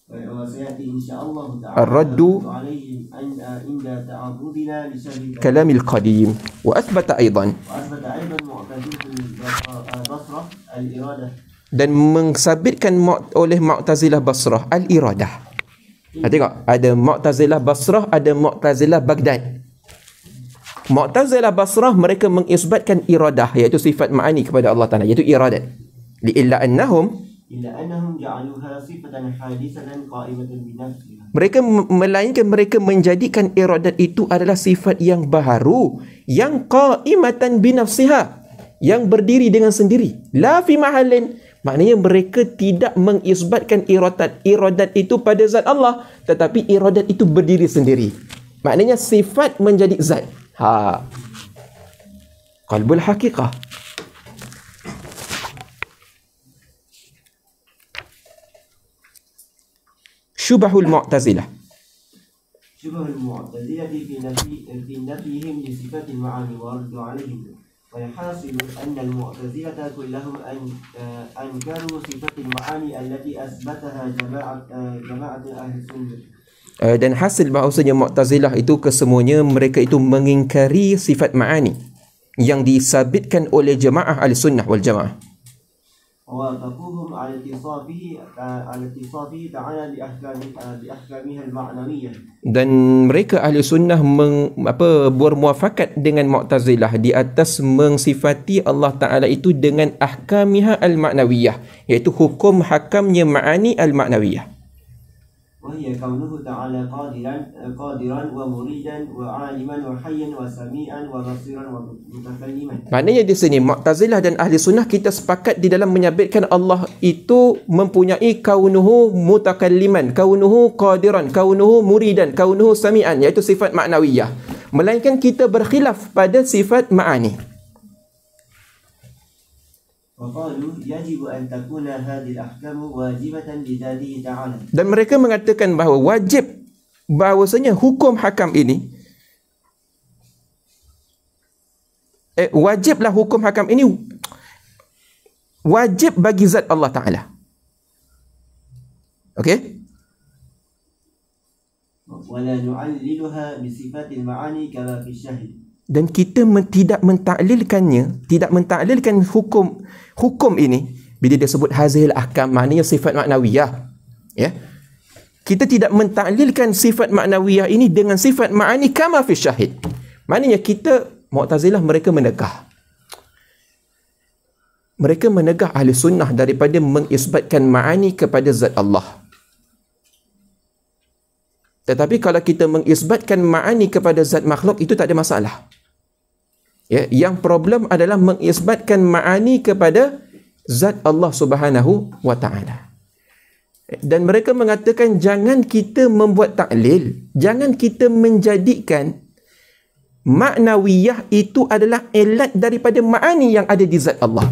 وسيأتي إن شاء الله تعالى الرد عليهم عند تعرضنا لشرح kalamil qadim wa athbata aidan معتزلة البصرة الإرادة. Dan mensabitkan oleh Mu'tazilah Basrah al-iradah. Tengok, ada Mu'tazilah Basrah, ada Mu'tazilah Baghdad. Mu'tazilah Basrah mereka mengisbatkan iradah, iaitu sifat ma'ani kepada Allah Ta'ala, iaitu iradat. Illa annahum ja'aluha sifatan hadisatan qa'imatan bi nafsiha. Mereka melainkan mereka menjadikan iradat itu adalah sifat yang baharu, yang qa'imatan bi nafsiha, yang berdiri dengan sendiri. La fi mahallin. Maknanya mereka tidak mengisbatkan iradat itu pada zat Allah, tetapi iradat itu berdiri sendiri. Maknanya sifat menjadi zat. Qalbul haqiqah. Syubahul Mu'tazilah. Syubahul Mu'tazilah fi nafihim li sifatil ma'ani wa raddu 'alaihim. ويحاصل أن المعتزلة كلهم أنكروا صفة المعاني التي أثبتها جماعة أهل السنة. Dan hasil bahawasanya Mu'tazilah itu kesemuanya mereka itu mengingkari sifat ma'ani yang disabitkan oleh jemaah Ahlussunnah wal Jamaah. ووافقوهم على اتصافه تعالى بأحكامها المعنوية. Dan mereka ahli sunnah bermuafakat dengan Mu'tazilah di atas mengsifati Allah Ta'ala itu dengan ahkamiha al-ma'nawiyah, iaitu hukum hakamnya ma'ani al-ma'nawiyah. وهي كونه تعالى قادرا ومريدا وعالما وحيا وسميعا وبصيرا ومتكلما. Maknanya di sini Mu'tazilah dan ahli sunnah kita sepakat di dalam menyabitkan Allah itu mempunyai kaunuhu mutakalliman, kaunuhu qadiran, kaunuhu muridan, kaunuhu sami'an, iaitu sifat ma'nawiyah. Melainkan kita berkhilaf pada sifat ma'ani. وقالوا يجب أن تكون هذه الأحكام واجبة لذاته تعالى. Dan mereka mengatakan bahawa wajib bahawasanya hukum hakam ini wajiblah hukum hakam ini wajib bagi zat Allah Ta'ala. Okey? ولا نعللها بصفات المعاني كما في الشهد. Dan kita tidak mentaklilkannya, tidak mentaklilkan hukum ini bila dia sebut hazil ahkam, maknanya sifat maknawiyah, ya. Kita tidak mentaklilkan sifat maknawiyah ini dengan sifat ma'ani kama fi syahid. Maknanya kita Mu'tazilah mereka menegah ahli sunnah daripada mengisbatkan ma'ani kepada zat Allah. Tetapi kalau kita mengisbatkan ma'ani kepada zat makhluk, itu tak ada masalah. Ya, yang problem adalah mengisbatkan ma'ani kepada zat Allah Subhanahu wa Ta'ala. Dan mereka mengatakan jangan kita membuat taklil, jangan kita menjadikan maknawiyah itu adalah elat daripada ma'ani yang ada di zat Allah.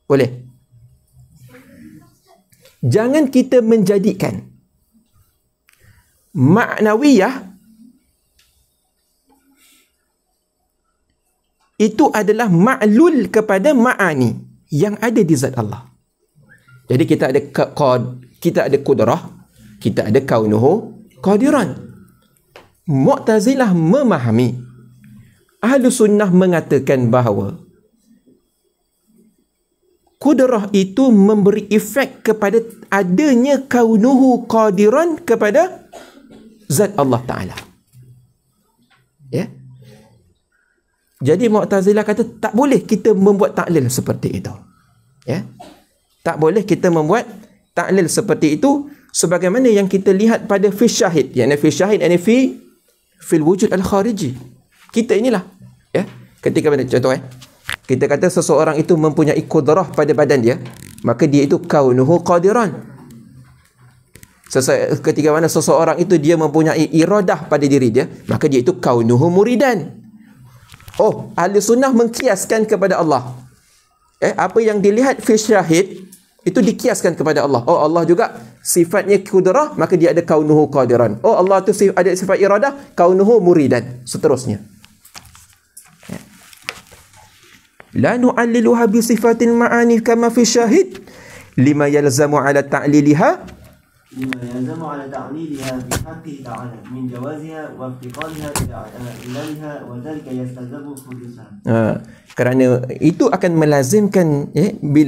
Boleh? Jangan kita menjadikan maknawiyah itu adalah ma'lul kepada ma'ani yang ada di zat Allah. Jadi kita ada qudrah, kita ada kaunuhu, qadiran. Mu'tazilah memahami, Ahlu Sunnah mengatakan bahawa kudrah itu memberi efek kepada adanya kaunuhu qadiran kepada zat Allah Ta'ala. Ya. Jadi Mu'tazilah kata tak boleh kita membuat taklil seperti itu. Ya. Tak boleh kita membuat taklil seperti itu sebagaimana yang kita lihat pada fi syahid. Yani fi syahid yani fil wujud al-khariji. Kita inilah, ya. Ketika pada contoh kita kata seseorang itu mempunyai kudrah pada badan dia, maka dia itu kaunuhu qadiran. Ketika mana seseorang itu dia mempunyai iradah pada diri dia, maka dia itu kaunuhu muridan. Oh, Ahli Sunnah mengkiaskan kepada Allah. Apa yang dilihat fi syahid itu dikiaskan kepada Allah. Oh, Allah juga sifatnya kudrah, maka dia ada kaunuhu qadiran. Oh, Allah itu ada sifat iradah, kaunuhu muridan. Seterusnya. La nu'alliluha bi sifatil ma'ani kama fi syahid lima yalzamu ala ta'liliha في حقه تعالى من جوازها وافتقارها إليها وذلك يستلزم حدوثها. Kerana itu akan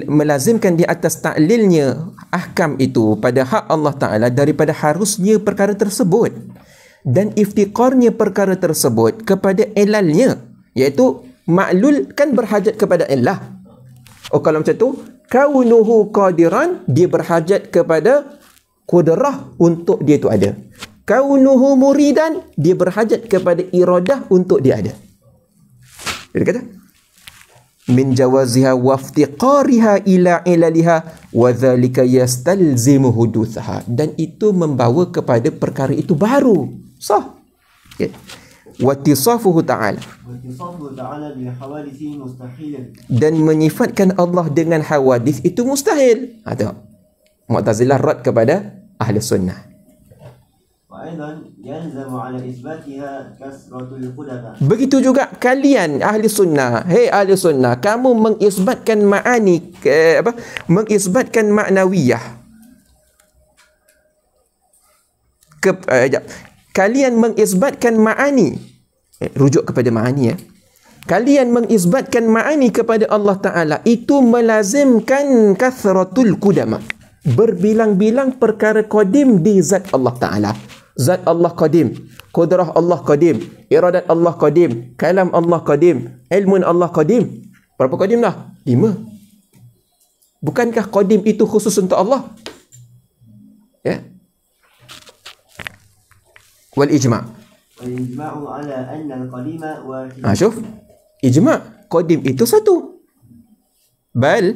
melazimkan di atas taklilnya ahkam itu pada hak Allah Ta'ala daripada harusnya perkara tersebut dan iftiqarnya perkara tersebut kepada ilalnya, iaitu maklul kan berhajat kepada ilah. Oh, kalau macam tu kaunuhu qadiran, dia berhajat kepada kudrah untuk dia itu ada. Kaunuhu muridan, dia berhajat kepada iradah untuk dia ada. Dia kata min jawaziha wa iftiqariha ila ilaliha wa dhalika yastalzimu huduthaha, dan itu membawa kepada perkara itu baru sah. Okay. Wattisafuhu ta'ala, dan menyifatkan Allah dengan hawadith itu mustahil. Tengok, Mu'tazilah rad kepada Ahli Sunnah. Begitu juga kalian Ahli Sunnah, hei Ahli Sunnah, kamu mengisbatkan ma'ani, mengisbatkan ma'nawiyah. Kalian mengisbatkan ma'ani, rujuk kepada ma'ani, kalian mengisbatkan ma'ani kepada Allah Ta'ala, itu melazimkan kathratul qudama, berbilang-bilang perkara qadim di zat Allah Ta'ala. Zat Allah qadim, kudrah Allah qadim, iradat Allah qadim, kalam Allah qadim, ilmun Allah qadim. Berapa qadim dah? 5. Bukankah qadim itu khusus untuk Allah? Ya. Wal ijma'. Wal-ijma'u ala anna al-qadima wa syuf. Ijma', qadim itu satu. Bal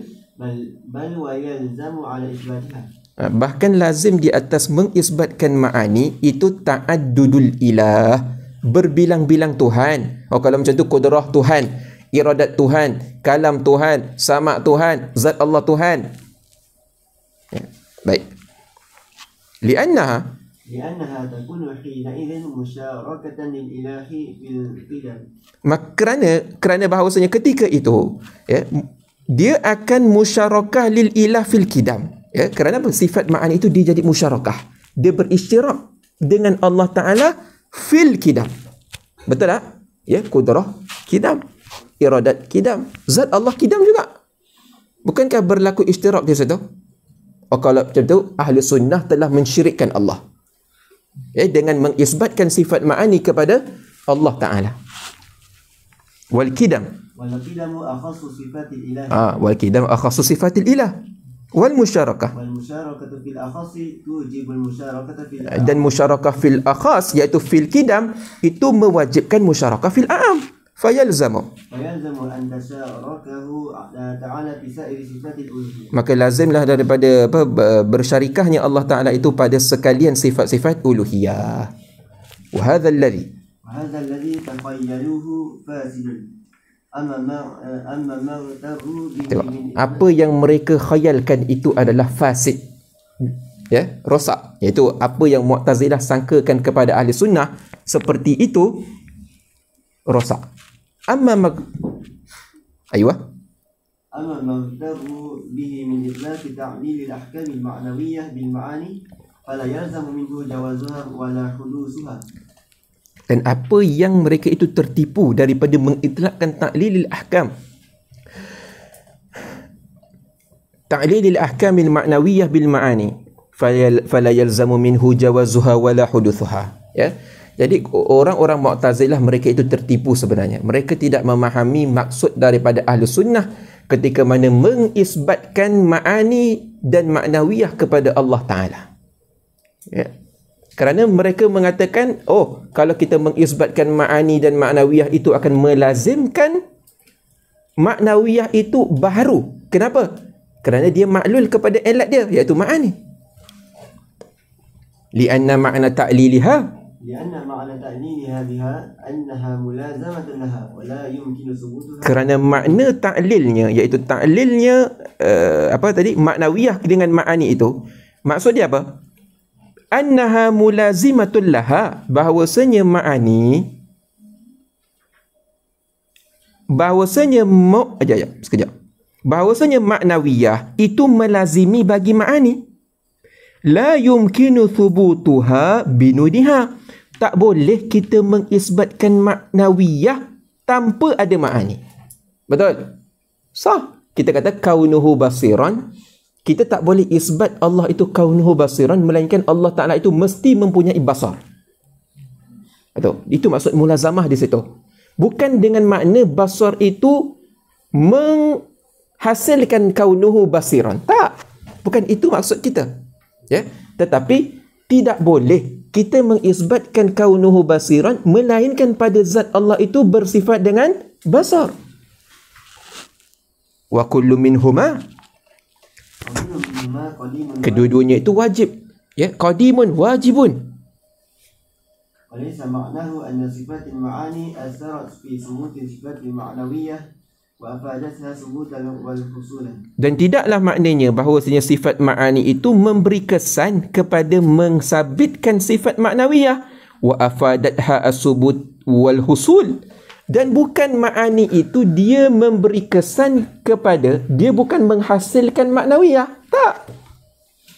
wa yalzamu ala isbatiha. Bahkan lazim di atas mengisbatkan ma'ani itu ta'addudul ilah, berbilang-bilang Tuhan. Oh, kalau macam tu kudrah Tuhan, iradat Tuhan, kalam Tuhan, sama' Tuhan, zat Allah Tuhan. Ya. Baik. Li'annaha takunu hina'idhin musyarakatan lil-ilahi bil qidam. Kerana bahawasanya ketika itu, ya, dia akan musyarakah lil ilah fil qidam. Ya, kerana sifat ma'ani itu dia jadi musyarakah, dia berisyirak dengan Allah Ta'ala fil qidam. Betul tak? Ya, kudrah qidam, iradat qidam, zat Allah qidam juga. Bukankah berlaku istirak di situ? Oh, kalau macam tu Ahli Sunnah telah mensyirikkan Allah, ya, dengan mengisbatkan sifat ma'ani kepada Allah Ta'ala. Wal qidam, wal qidam akhassu sifatil ilah. Wal qidam akhassu sifatil ilah. Wal musyarakah, fil akhasi tujibul musyarakata fil a'am. Dan musyarakah fil akhas, iaitu fil qidam, itu mewajibkan musyarakah fil a'am. Fayalzamu an tasyarakahu ta'ala fi sa'iri sifatil uluhiyah. Maka lazimlah daripada bersyarikahnya Allah Ta'ala itu pada sekalian sifat-sifat uluhiyah. Wa hadha alladhi taqayyaluhu fasidun. Apa yang mereka khayalkan itu adalah fasid, ya, rosak, iaitu apa yang Mu'tazilah sangkakan kepada Ahli Sunnah seperti itu rosak. Amma maghtaru bihi min idlaq ta'lil al-ahkam al-ma'nawiyyah bil ma'ani فلا يلزم منه جوازها ولا حدوثها. Dan apa yang mereka itu tertipu daripada mengitlaqkan ta'lilil ahkam, ta'lilil ahkamil ma'nawiyah bil ma'ani, fala yalzamu minhu jawazuha wala huduthuha. Ya. Jadi orang-orang Mu'tazilah mereka itu tertipu sebenarnya. Mereka tidak memahami maksud daripada ahli sunnah ketika mana mengisbatkan ma'ani dan ma'nawiyah kepada Allah Ta'ala. Ya. Kerana mereka mengatakan, oh, kalau kita mengisbatkan ma'ani dan ma'nawiyah itu akan melazimkan ma'nawiyah itu baharu. Kenapa? Kerana dia maklul kepada elat dia, iaitu ma'ani. Lianna ma'na ta'liliha, kerana makna ta'lilnya, iaitu ta'lilnya ma'nawiyah dengan ma'ani itu, maksud dia apa? Annaha mulazimatul laha, bahawasanya ma'ani, bahawasanya bahawasanya ma'nawiyah itu melazimi bagi ma'ani. La yumkinu thubutuha binudiha, tak boleh kita mengisbatkan ma'nawiyah tanpa ada ma'ani. Betul? Sah. Kita kata kaunuhu basiran, kita tak boleh isbat Allah itu kaunuhu basiran, melainkan Allah Ta'ala itu mesti mempunyai basar. Betul? Itu maksud mulazamah di situ. Bukan dengan makna basar itu menghasilkan kaunuhu basiran. Tak. Bukan itu maksud kita. Ya? Tetapi tidak boleh kita mengisbatkan kaunuhu basiran melainkan pada zat Allah itu bersifat dengan basar. Wa kullu minhuma, kedua-duanya itu wajib. Ya, qadimun wajibun. Walaysa ma'nahu anna sifatil ma'ani asarat fi sumuti sifatil ma'nawiyah wa afadatha subutan wal husulan. Dan tidaklah maknanya bahawasanya sifat ma'ani itu memberi kesan kepada mensabitkan sifat ma'nawiyah, wa afadatha as-subut wal husul. Dan bukan ma'ani itu dia memberi kesan kepada, dia bukan menghasilkan ma'nawiyah. Tak.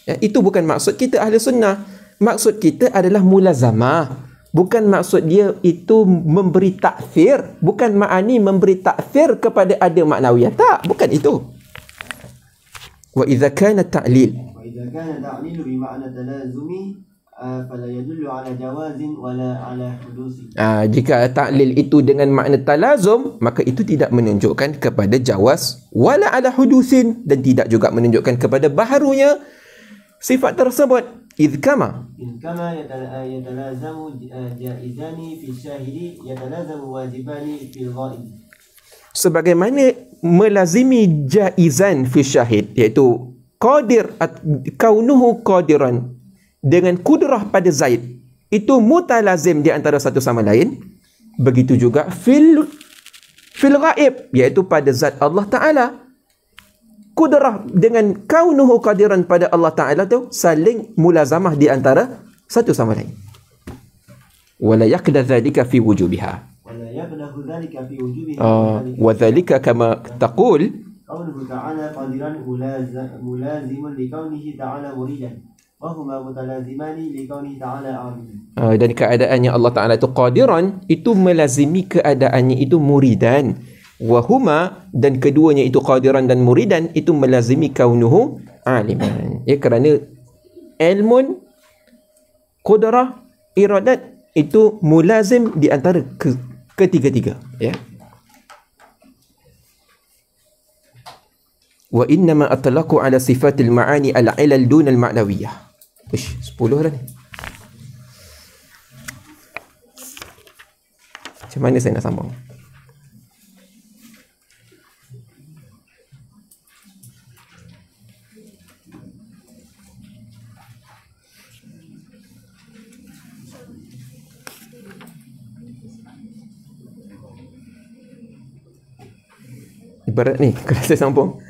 Ya, itu bukan maksud kita ahli sunnah. Maksud kita adalah mulazamah. Bukan maksud dia itu memberi ta'thir. Bukan ma'ani memberi ta'thir kepada ada ma'nawiyah. Tak, bukan itu. Wa idza kana ta'lil, wa idza kana ta'lil bi ma'na talazumi fala yadullu ala jawazin wala ala hudusi. Jika ta'lil itu dengan makna talazum, maka itu tidak menunjukkan kepada jawaz wala ala hudusin, dan tidak juga menunjukkan kepada baharunya sifat tersebut. Idh kama yatalazamu jaizani fi syahidi yatalazamu wajibani fil ghaib. Sebagaimana melazimi jaizan fi syahid, iaitu qadir, kaunuhu qadiran, dengan kudrah pada Zaid itu mutalazim di antara satu sama lain. Begitu juga fil ghaib, iaitu pada zat Allah Ta'ala. Kudrah dengan kaunuhu qadiran pada Allah Ta'ala tu saling mulazamah di antara satu sama lain. Wala yaqda dhalika fi wujubiha, wala yaqda dhalika fi wujubiha, wa dhalika kama taqul qawluhu ta'ala qadiran mulazimun li kaunihi ta'ala muridan. Dan keadaannya Allah Ta'ala itu qadiran, itu melazimi keadaannya itu muridan. Wahuma, dan keduanya itu qadiran dan muridan, itu melazimi kaunuhu aliman. Ya, kerana ilmun, qudrah, iradat itu mulazim di antara ketiga-tiga. Ya. Wa innama atlaqu ala sifatil ma'ani al-ilal dun al-ma'nawiyah. 10 dah ni. Macam mana saya nak sambung? Berat ni kalau saya sambung.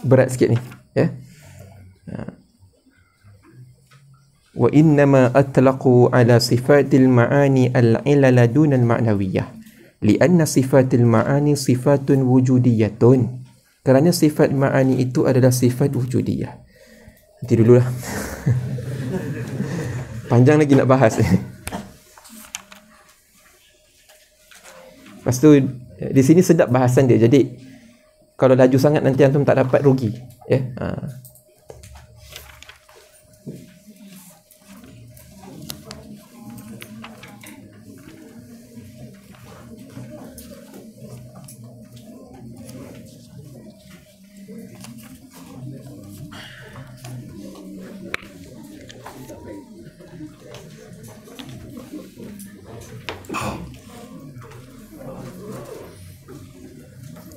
Berat sikit ni, ya. Wa innama atlaqu ala sifatil ma'ani al-ilala dun al-ma'nawiyah lianna sifatil ma'ani sifatun wujudiyatun, kerana sifat ma'ani itu adalah sifat wujudiyah. Nanti dululah. Panjang lagi nak bahas. Lepas tu di sini sedap bahasan dia. Jadi kalau laju sangat nanti antum tak dapat rugi, ya.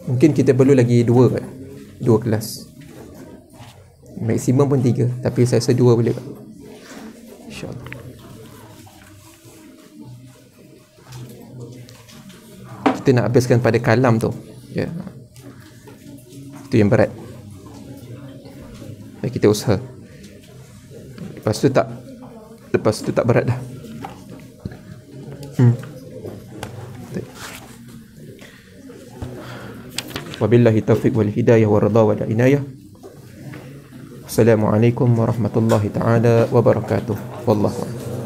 Mungkin kita perlu lagi dua kelas. Maksimum pun 3, tapi saya rasa 2 boleh. InsyaAllah. Kita nak habiskan pada kalam tu. Ya. Itu yang berat. Dan kita usaha. Lepas tu tak berat dah. Wabillahi taufiq wal hidayah wa ridha wal inayah. Assalamualaikum warahmatullahi taala wabarakatuh. Wallahu a'lam.